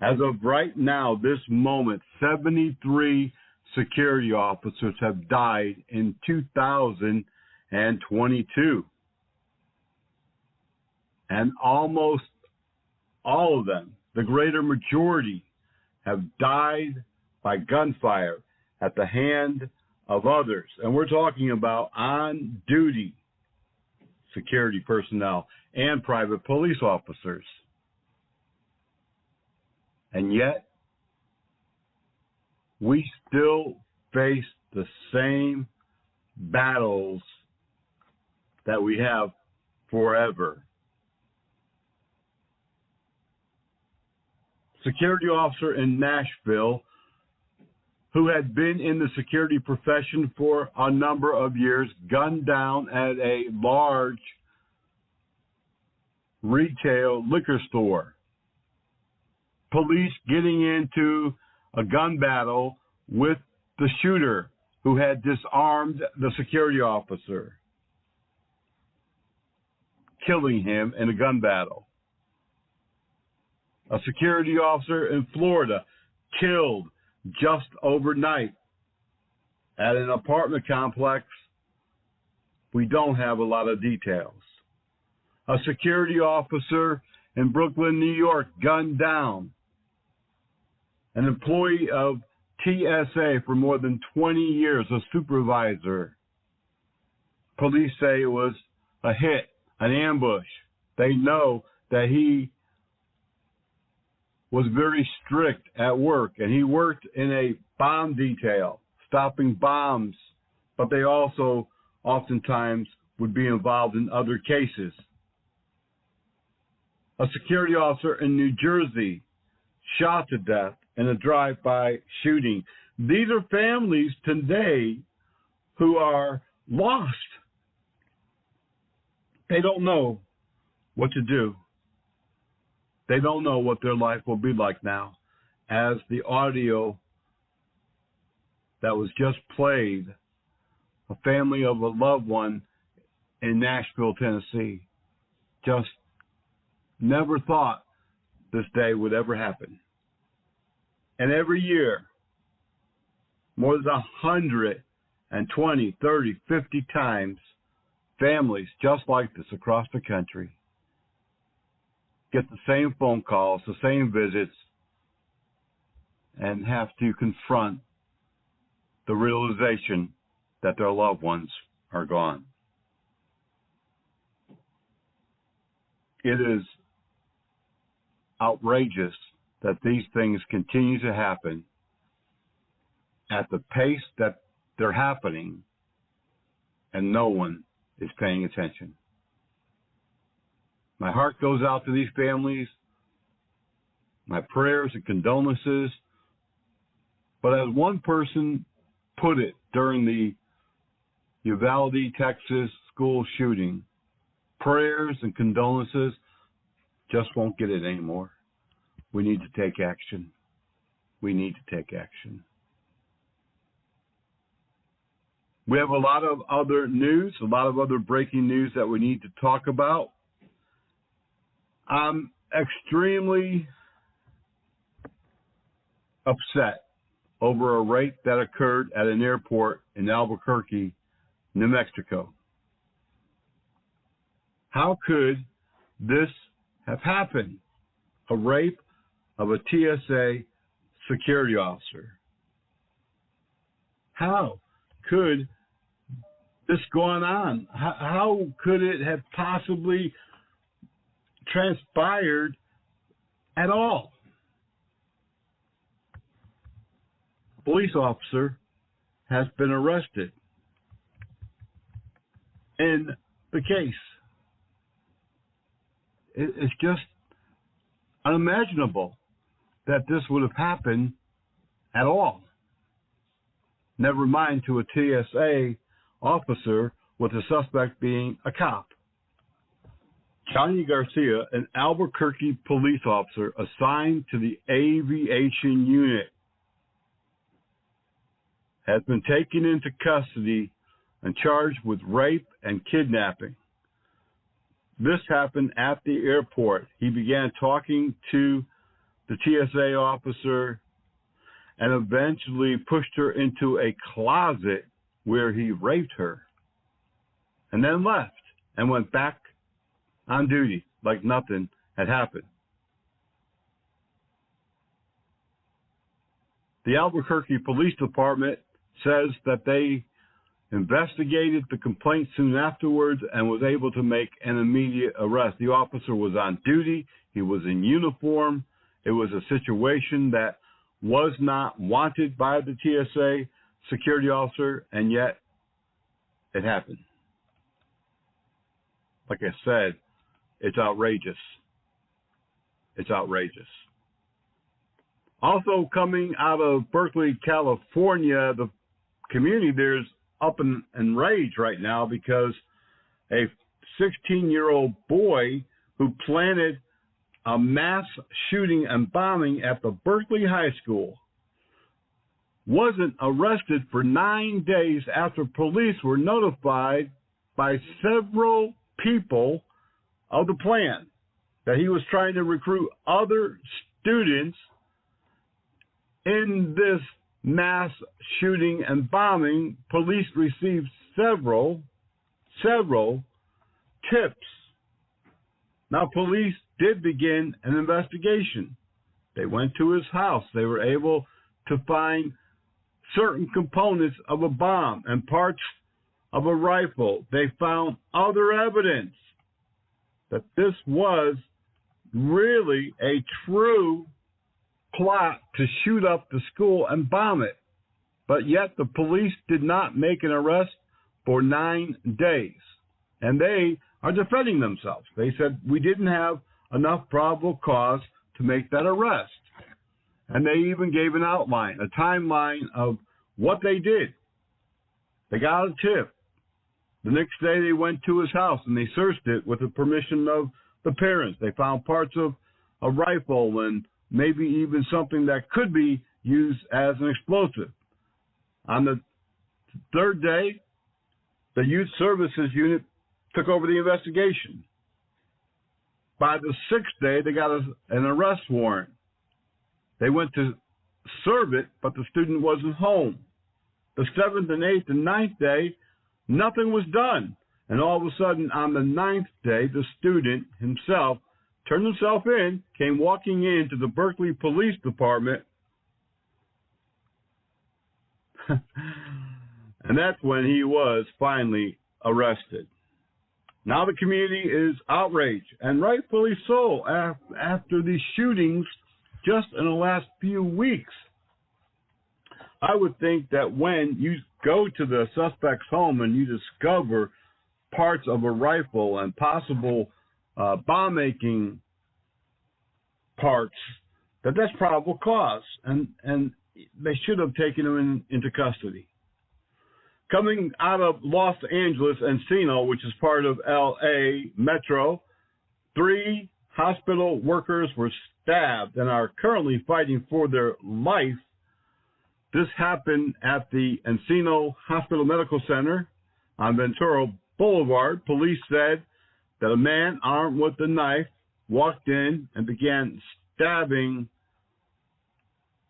As of right now, this moment, 73 security officers have died in 2022. And almost all of them, the greater majority, have died by gunfire at the hand of others. And we're talking about on-duty security personnel and private police officers. And yet, we still face the same battles that we have forever. Security officer in Nashville who had been in the security profession for a number of years, gunned down at a large retail liquor store. Police getting into a gun battle with the shooter who had disarmed the security officer, killing him in a gun battle. A security officer in Florida killed just overnight at an apartment complex. We don't have a lot of details. A security officer in Brooklyn, New York, gunned down. An employee of TSA for more than 20 years, a supervisor. Police say it was a hit, an ambush. They know that he was very strict at work, and he worked in a bomb detail, stopping bombs, but they also oftentimes would be involved in other cases. A security officer in New Jersey shot to death in a drive-by shooting. These are families today who are lost. They don't know what to do. They don't know what their life will be like now, as the audio that was just played, a family of a loved one in Nashville, Tennessee, just never thought this day would ever happen. And every year, more than 120, 30, 50 times, families just like this across the country get the same phone calls, the same visits, and have to confront the realization that their loved ones are gone. It is outrageous that these things continue to happen at the pace that they're happening, and no one is paying attention. My heart goes out to these families, my prayers and condolences. But as one person put it during the Uvalde, Texas school shooting, prayers and condolences just won't get it anymore. We need to take action. We need to take action. We have a lot of other news, a lot of other breaking news that we need to talk about. I'm extremely upset over a rape that occurred at an airport in Albuquerque, New Mexico. How could this have happened? A rape of a TSA security officer. How could this go on? How could it have possibly transpired at all? A police officer has been arrested in the case. It's just unimaginable that this would have happened at all. Never mind to a TSA officer, with the suspect being a cop. Johnny Garcia, an Albuquerque police officer assigned to the aviation unit, has been taken into custody and charged with rape and kidnapping. This happened at the airport. He began talking to the TSA officer and eventually pushed her into a closet where he raped her, and then left and went back on duty like nothing had happened. The Albuquerque Police Department says that they investigated the complaint soon afterwards and was able to make an immediate arrest. The officer was on duty. He was in uniform. It was a situation that was not wanted by the TSA security officer, and yet it happened. like I said, it's outrageous. It's outrageous. Also coming out of Berkeley, California, the community there's up in rage right now because a 16-year-old boy who planted a mass shooting and bombing at the Berkeley High School wasn't arrested for 9 days after police were notified by several people of the plan that he was trying to recruit other students in this mass shooting and bombing. Police received several tips. Now, police did begin an investigation. They went to his house. They were able to find certain components of a bomb and parts of a rifle. They found other evidence that this was really a true plot to shoot up the school and bomb it. But yet the police did not make an arrest for 9 days. And they are defending themselves. They said, we didn't have enough probable cause to make that arrest. And they even gave an outline, a timeline of what they did. They got a tip. The next day they went to his house and they searched it with the permission of the parents. They found parts of a rifle and maybe even something that could be used as an explosive. On the third day, the Youth Services Unit took over the investigation. By the sixth day, they got an arrest warrant. They went to serve it, but the student wasn't home. The seventh and eighth and ninth day, nothing was done. And all of a sudden, on the ninth day, the student himself turned himself in, came walking into the Berkeley Police Department, and that's when he was finally arrested. Now the community is outraged, and rightfully so, after these shootings just in the last few weeks. I would think that when you go to the suspect's home and you discover parts of a rifle and possible bomb-making parts, that's probable cause, and they should have taken him into custody. Coming out of Los Angeles, Encino, which is part of L.A. Metro, 3 hospital workers were stabbed and are currently fighting for their life. This happened at the Encino Hospital Medical Center on Ventura Boulevard. Police said that a man armed with a knife walked in and began stabbing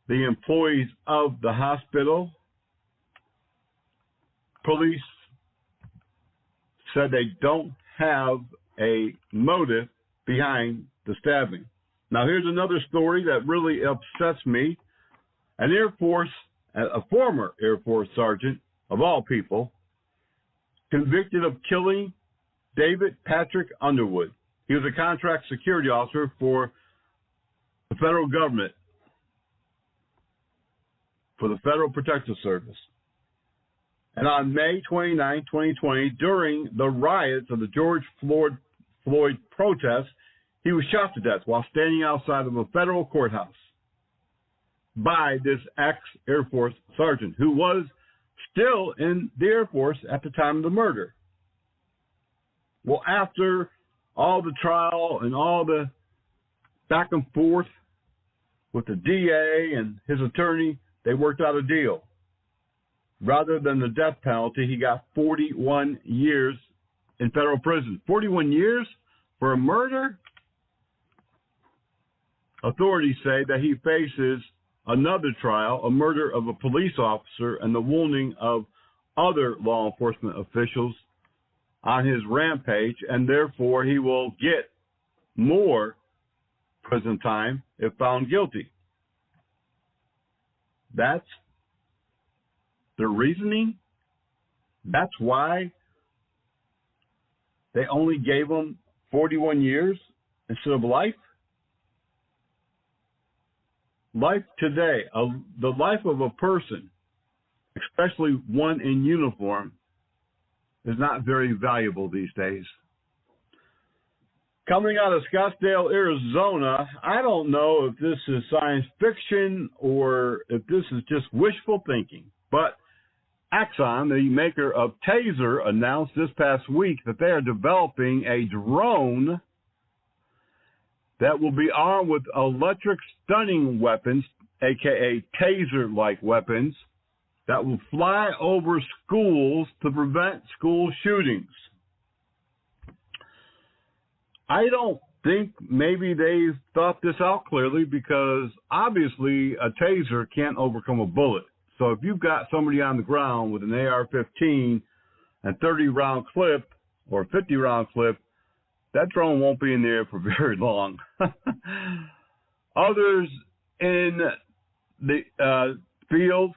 the employees of the hospital. Police said they don't have a motive behind the stabbing. Now, here's another story that really upsets me. A former Air Force sergeant, of all people, convicted of killing David Patrick Underwood. He was a contract security officer for the federal government, for the Federal Protective Service. And on May 29, 2020, during the riots of the George Floyd protests, he was shot to death while standing outside of a federal courthouse by this ex-Air Force sergeant who was still in the Air Force at the time of the murder. Well, after all the trial and all the back and forth with the DA and his attorney, they worked out a deal. Rather than the death penalty, he got 41 years in federal prison. 41 years for a murder? Authorities say that he faces another trial, a murder of a police officer and the wounding of other law enforcement officials on his rampage, and therefore he will get more prison time if found guilty. That's the reasoning. That's why they only gave him 41 years instead of life. Life today, the life of a person, especially one in uniform, is not very valuable these days. Coming out of Scottsdale, Arizona, I don't know if this is science fiction or if this is just wishful thinking, but Axon, the maker of Taser, announced this past week that they are developing a drone that will be armed with electric stunning weapons, aka taser-like weapons, that will fly over schools to prevent school shootings. I don't think maybe they thought this out clearly, because obviously a taser can't overcome a bullet. So if you've got somebody on the ground with an AR-15 and 30-round clip or 50-round clip, that drone won't be in the air for very long. Others in the field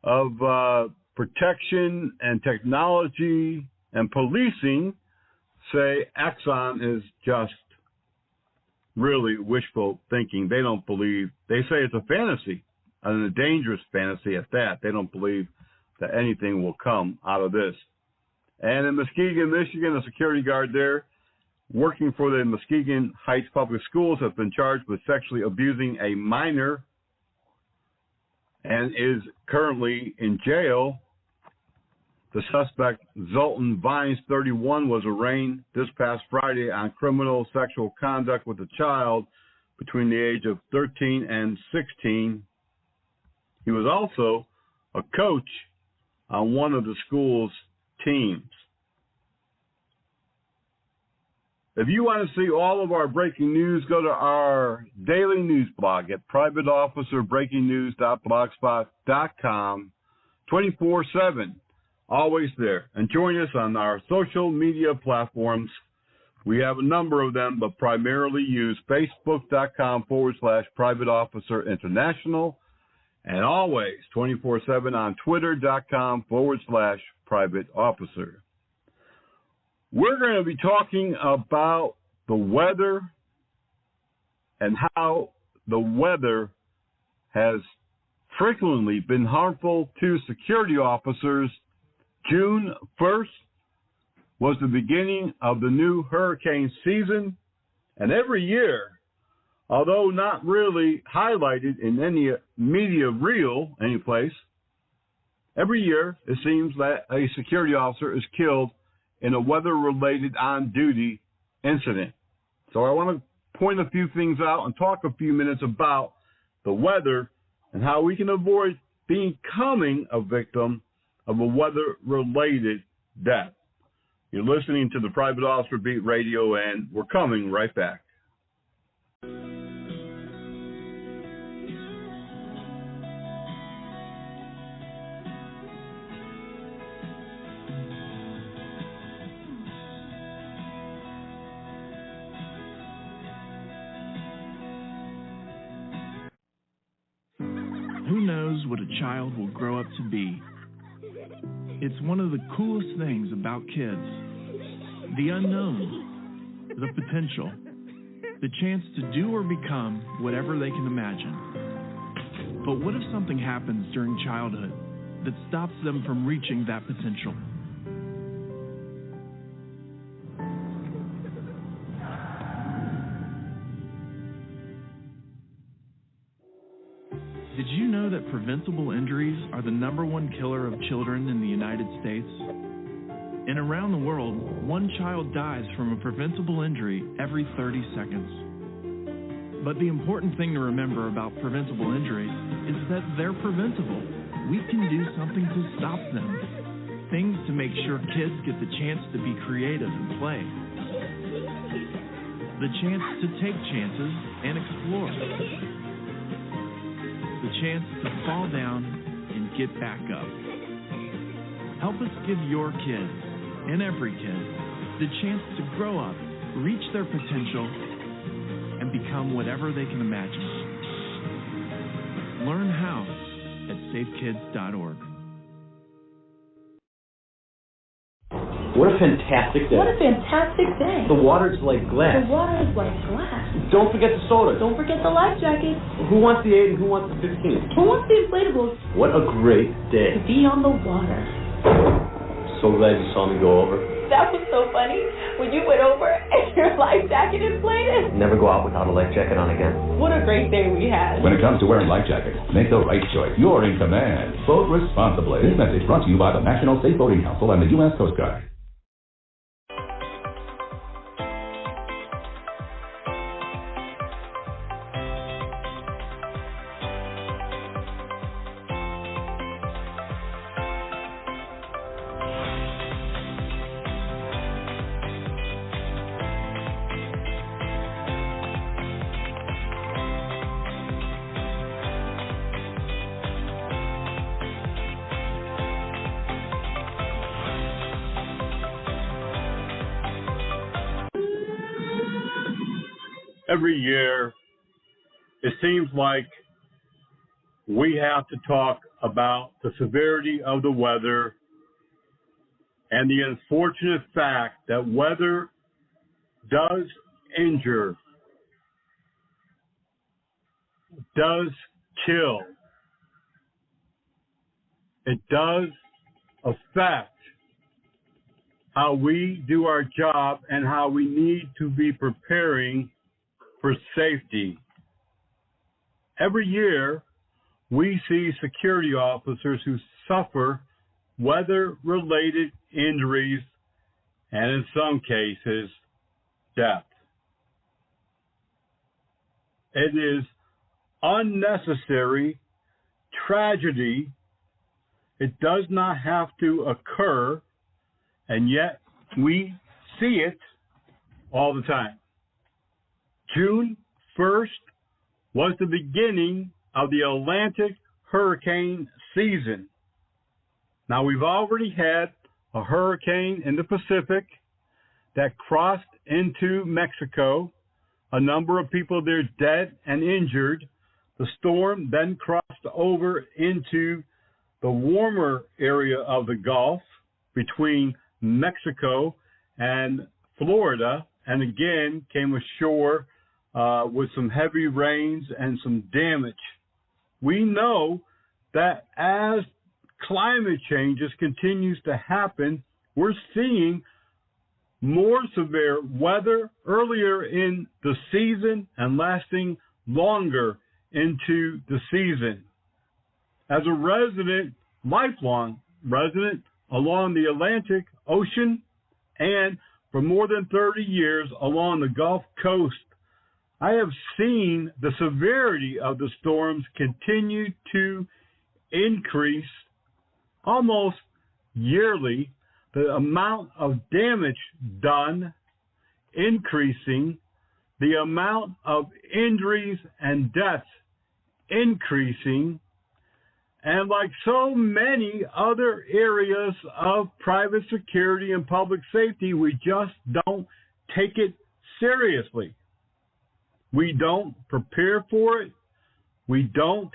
of protection and technology and policing say Axon is just really wishful thinking. They don't believe, they say it's a fantasy, and a dangerous fantasy at that. They don't believe that anything will come out of this. And in Muskegon, Michigan, a security guard there working for the Muskegon Heights Public Schools has been charged with sexually abusing a minor and is currently in jail. The suspect, Zoltan Vines, 31, was arraigned this past Friday on criminal sexual conduct with a child between the age of 13 and 16. He was also a coach on one of the school's teams. If you want to see all of our breaking news, go to our daily news blog at privateofficerbreakingnews.blogspot.com 24/7. Always there. And join us on our social media platforms. We have a number of them, but primarily use facebook.com/Private Officer International, and always 24/7 on twitter.com/Private Officer. We're going to be talking about the weather and how the weather has frequently been harmful to security officers. June 1st was the beginning of the new hurricane season, and every year, although not really highlighted in any media reel anyplace, every year it seems that a security officer is killed in a weather-related on-duty incident. So I want to point a few things out and talk a few minutes about the weather and how we can avoid becoming a victim of a weather-related death. You're listening to the Private Officer Beat Radio, and we're coming right back. Who knows what a child will grow up to be? It's one of the coolest things about kids. The unknown, the potential, the chance to do or become whatever they can imagine. But what if something happens during childhood that stops them from reaching that potential? Did you know that preventable injuries are the #1 killer of children in the United States? And around the world, 1 child dies from a preventable injury every 30 seconds. But the important thing to remember about preventable injuries is that they're preventable. We can do something to stop them. Things to make sure kids get the chance to be creative and play. The chance to take chances and explore. The chance to fall down and get back up. Help us give your kids, and every kid, the chance to grow up, reach their potential, and become whatever they can imagine. Learn how at safekids.org. What a fantastic day. What a fantastic day. The water's like glass. The water is like glass. Don't forget the soda. Don't forget the life jacket. Who wants the 8 and who wants the 15? Who wants the inflatables? What a great day. To be on the water. So glad you saw me go over. That was so funny when you went over and your life jacket inflated. Never go out without a life jacket on again. What a great day we had. When it comes to wearing life jackets, make the right choice. You're in command. Vote responsibly. This message brought to you by the National Safe Boating Council and the U.S. Coast Guard. Every year, it seems like we have to talk about the severity of the weather and the unfortunate fact that weather does injure, does kill. It does affect how we do our job and how we need to be preparing for safety. Every year, we see security officers who suffer weather-related injuries and, in some cases, death. It is unnecessary tragedy. It does not have to occur, and yet we see it all the time. June 1st was the beginning of the Atlantic hurricane season. Now, we've already had a hurricane in the Pacific that crossed into Mexico. A number of people there dead and injured. The storm then crossed over into the warmer area of the Gulf between Mexico and Florida, and again came ashore with some heavy rains and some damage. We know that as climate changes continues to happen, we're seeing more severe weather earlier in the season and lasting longer into the season. As a resident, lifelong resident along the Atlantic Ocean and for more than 30 years along the Gulf Coast, I have seen the severity of the storms continue to increase almost yearly, the amount of damage done increasing, the amount of injuries and deaths increasing, and like so many other areas of private security and public safety, we just don't take it seriously. We don't prepare for it. We don't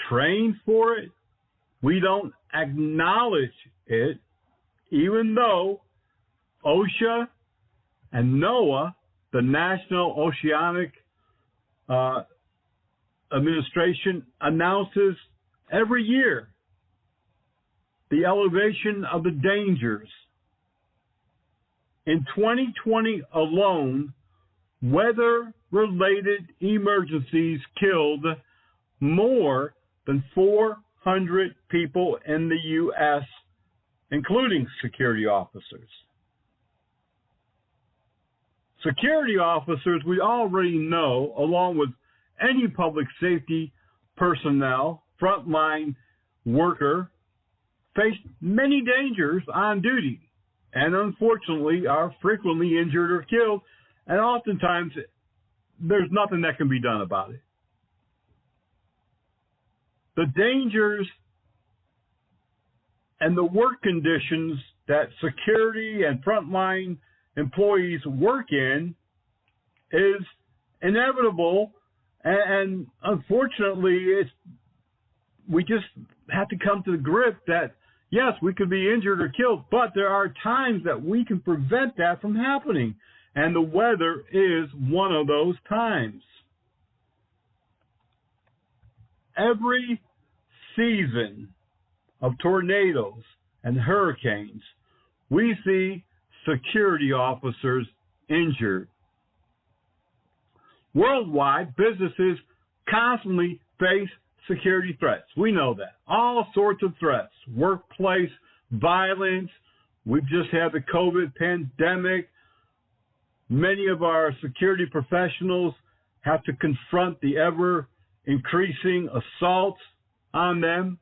train for it. We don't acknowledge it, even though OSHA and NOAA, the National Oceanic Administration, announces every year the elevation of the dangers. In 2020 alone, weather-related emergencies killed more than 400 people in the U.S., including security officers. Security officers, we already know, along with any public safety personnel, frontline worker, face many dangers on duty and unfortunately are frequently injured or killed, and oftentimes there's nothing that can be done about it. The dangers and the work conditions that security and frontline employees work in is inevitable, and unfortunately we just have to come to the grip that yes, we could be injured or killed, but there are times that we can prevent that from happening, and the weather is one of those times. Every season of tornadoes and hurricanes, we see security officers injured. Worldwide, businesses constantly face security threats. We know that. All sorts of threats. Workplace violence. We've just had the COVID pandemic. Many of our security professionals have to confront the ever-increasing assaults on them.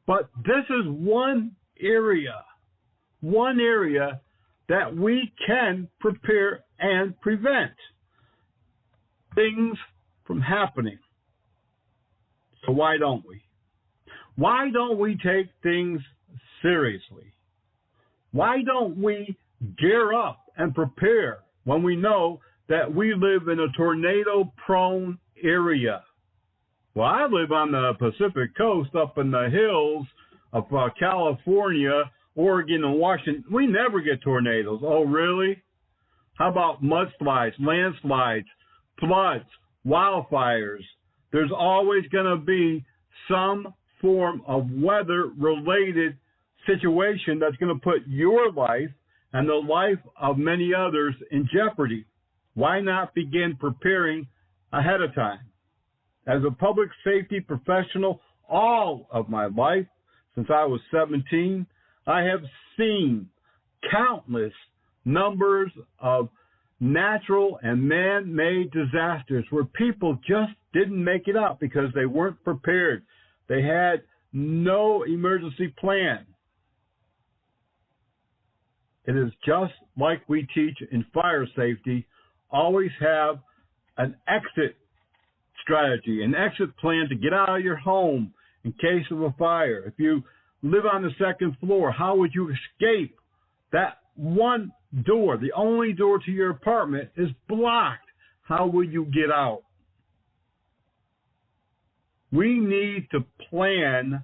But this is one area that we can prepare and prevent things from happening. So why don't we? Why don't we take things seriously? Why don't we gear up and prepare when we know that we live in a tornado-prone area? Well, I live on the Pacific Coast up in the hills of California, Oregon, and Washington. We never get tornadoes. Oh, really? How about mudslides, landslides, floods, wildfires? There's always going to be some form of weather-related situation that's going to put your life and the life of many others in jeopardy. Why not begin preparing ahead of time? As a public safety professional, all of my life, since I was 17, I have seen countless numbers of natural and man-made disasters where people just didn't make it out because they weren't prepared. They had no emergency plan. It is just like we teach in fire safety, always have an exit strategy, an exit plan to get out of your home in case of a fire. If you live on the second floor, how would you escape? That one door, the only door to your apartment, is blocked. How would you get out? We need to plan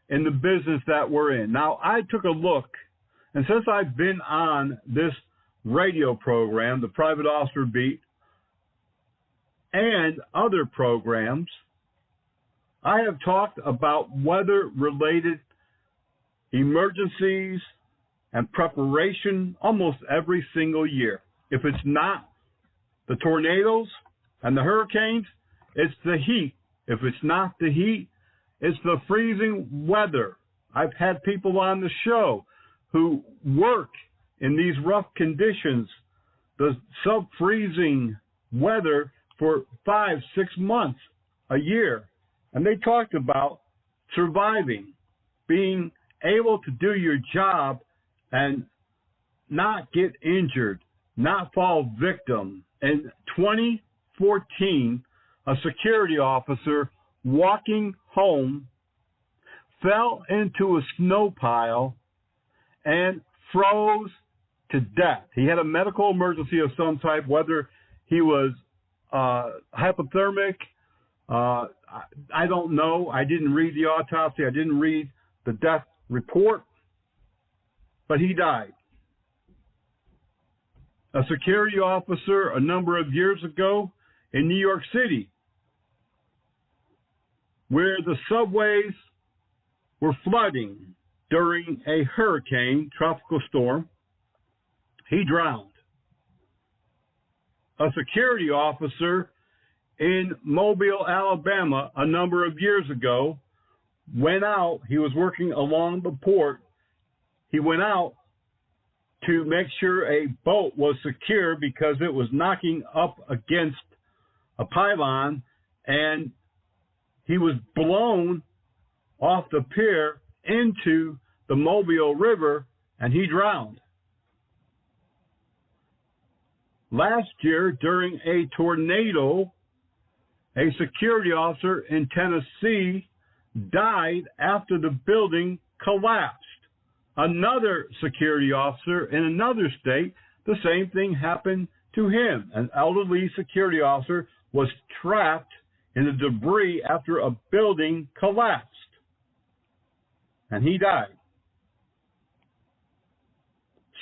in the business that we're in. Now, I took a look, and since I've been on this radio program, the Private Officer Beat, and other programs, I have talked about weather-related emergencies and preparation almost every single year. If it's not the tornadoes and the hurricanes, it's the heat. If it's not the heat, it's the freezing weather. I've had people on the show who work in these rough conditions, the sub-freezing weather, for 5-6 months, a year. And they talked about surviving, being able to do your job and not get injured, not fall victim. In 2014, a security officer walking home fell into a snow pile and froze to death. He had a medical emergency of some type, whether he was hypothermic, I don't know. I didn't read the autopsy. I didn't read the death report, but he died. A security officer a number of years ago in New York City, where the subways were flooding during a hurricane, tropical storm, he drowned. A security officer in Mobile, Alabama, a number of years ago, went out. He was working along the port. He went out to make sure a boat was secure because it was knocking up against a pylon, and he was blown off the pier into the Mobile River, and he drowned. Last year, during a tornado, a security officer in Tennessee died after the building collapsed. Another security officer in another state, the same thing happened to him. An elderly security officer was trapped in the debris after a building collapsed, and he died.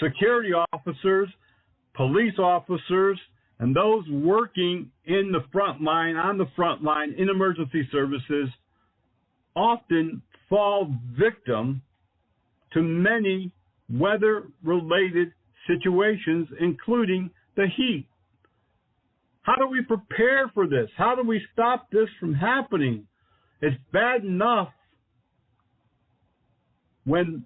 Security officers, police officers, and those working in the front line, on the front line in emergency services, often fall victim to many weather-related situations, including the heat. How do we prepare for this? How do we stop this from happening? It's bad enough when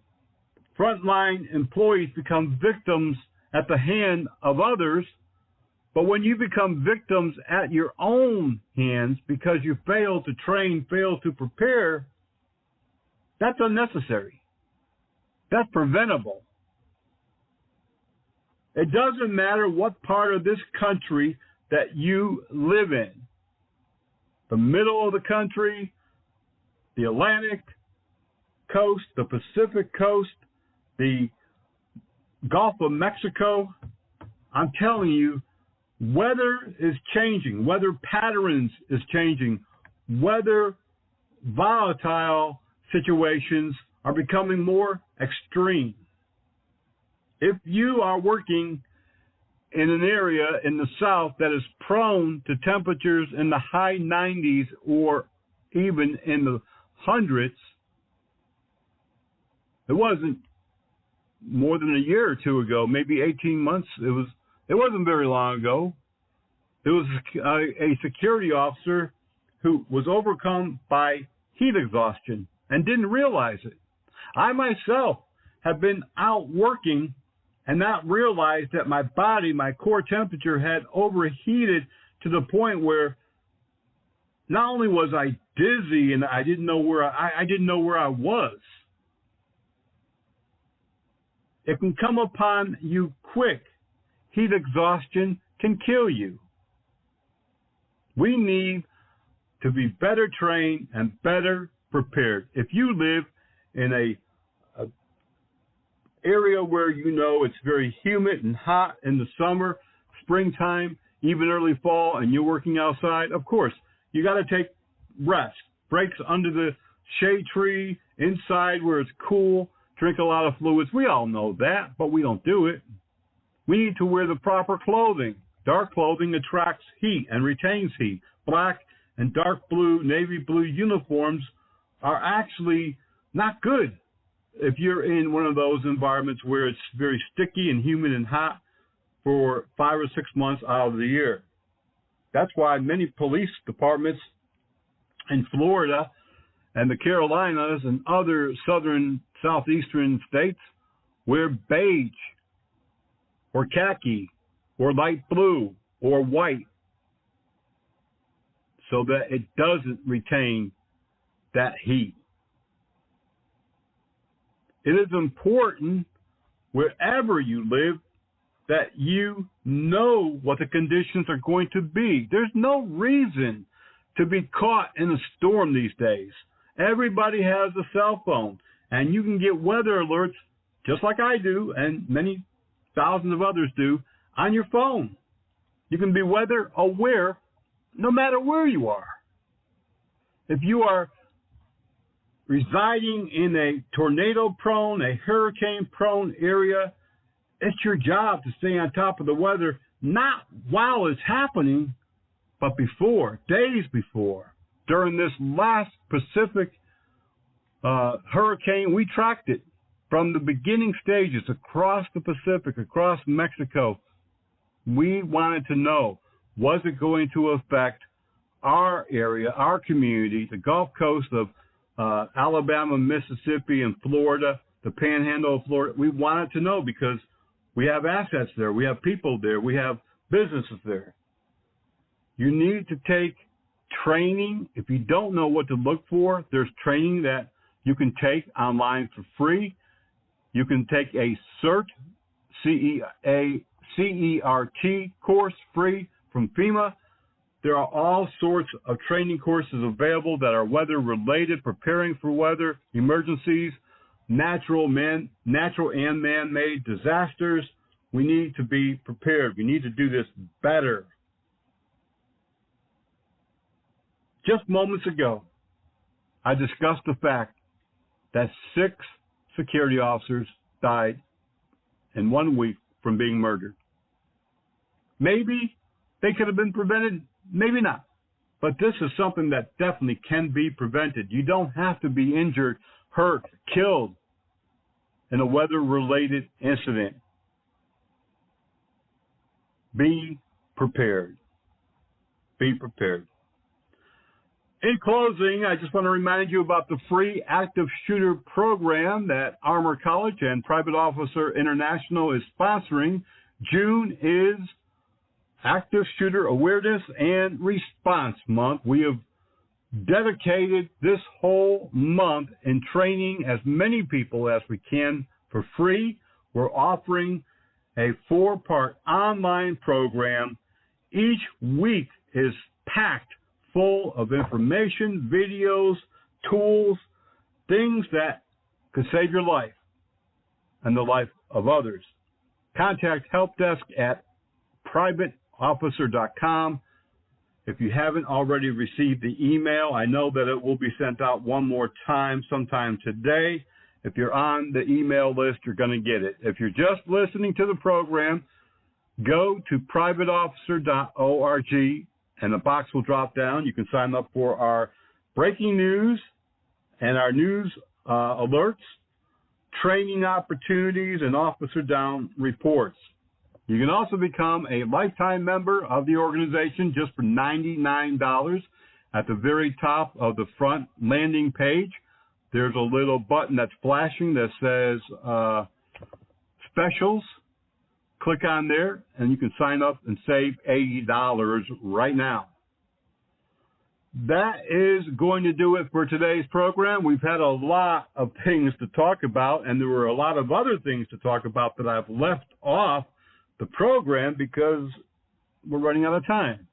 frontline employees become victims at the hand of others, but when you become victims at your own hands because you fail to train, fail to prepare, that's unnecessary. That's preventable. It doesn't matter what part of this country that you live in. The middle of the country, the Atlantic coast, the Pacific coast, the Gulf of Mexico. I'm telling you, weather is changing. Weather patterns is changing. Weather volatile situations are becoming more extreme. If you are working in an area in the South that is prone to temperatures in the high 90s or even in the hundreds, it wasn't more than a year or two ago, maybe 18 months. It wasn't very long ago. There was a security officer who was overcome by heat exhaustion and didn't realize it. I myself have been out working and not realized that my body, my core temperature had overheated to the point where not only was I dizzy and I didn't know where I was. It can come upon you quick. Heat exhaustion can kill you. We need to be better trained and better prepared. If you live in a area where you know it's very humid and hot in the summer, springtime, even early fall, and you're working outside, of course, you got to take rest, breaks under the shade tree, inside where it's cool, drink a lot of fluids. We all know that, but we don't do it. We need to wear the proper clothing. Dark clothing attracts heat and retains heat. Black and dark blue, navy blue uniforms are actually not good if you're in one of those environments where it's very sticky and humid and hot for 5 or 6 months out of the year. That's why many police departments in Florida and the Carolinas and other southern, southeastern states wear beige or khaki or light blue or white so that it doesn't retain that heat. It is important wherever you live that you know what the conditions are going to be. There's no reason to be caught in a storm these days. Everybody has a cell phone, and you can get weather alerts just like I do and many thousands of others do on your phone. You can be weather aware no matter where you are. If you are residing in a tornado-prone, a hurricane-prone area, it's your job to stay on top of the weather, not while it's happening, but before, days before. During this last Pacific hurricane, we tracked it from the beginning stages across the Pacific, across Mexico. We wanted to know, was it going to affect our area, our community, the Gulf Coast of Alabama, Mississippi, and Florida, the Panhandle of Florida? We wanted to know because we have assets there, we have people there, we have businesses there. You need to take training. If you don't know what to look for, there's training that you can take online for free. You can take a CERT, C-E-R-T course free from FEMA. There are all sorts of training courses available that are weather related, preparing for weather emergencies, natural and man-made disasters. We need to be prepared. We need to do this better. Just moments ago, I discussed the fact that 6 security officers died in 1 week from being murdered. Maybe they could have been prevented, maybe not. But this is something that definitely can be prevented. You don't have to be injured, hurt, killed in a weather-related incident. Be prepared. Be prepared. In closing, I just want to remind you about the free active shooter program that Armor College and Private Officer International is sponsoring. June is Active Shooter Awareness and Response Month. We have dedicated this whole month in training as many people as we can for free. We're offering a 4-part online program. Each week is packed full of information, videos, tools, things that could save your life and the life of others. Contact Help Desk at privateofficer.com. If you haven't already received the email, I know that it will be sent out one more time sometime today. If you're on the email list, you're going to get it. If you're just listening to the program, go to privateofficer.org and the box will drop down. You can sign up for our breaking news and our news alerts, training opportunities, and officer down reports. You can also become a lifetime member of the organization just for $99. At the very top of the front landing page, there's a little button that's flashing that says specials. Click on there, and you can sign up and save $80 right now. That is going to do it for today's program. We've had a lot of things to talk about, and there were a lot of other things to talk about that I've left off the program because we're running out of time.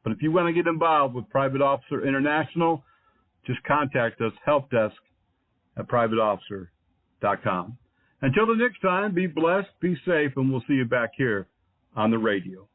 But if you want to get involved with Private Officer International, just contact us, helpdesk@privateofficer.com. Until the next time, be blessed, be safe, and we'll see you back here on the radio.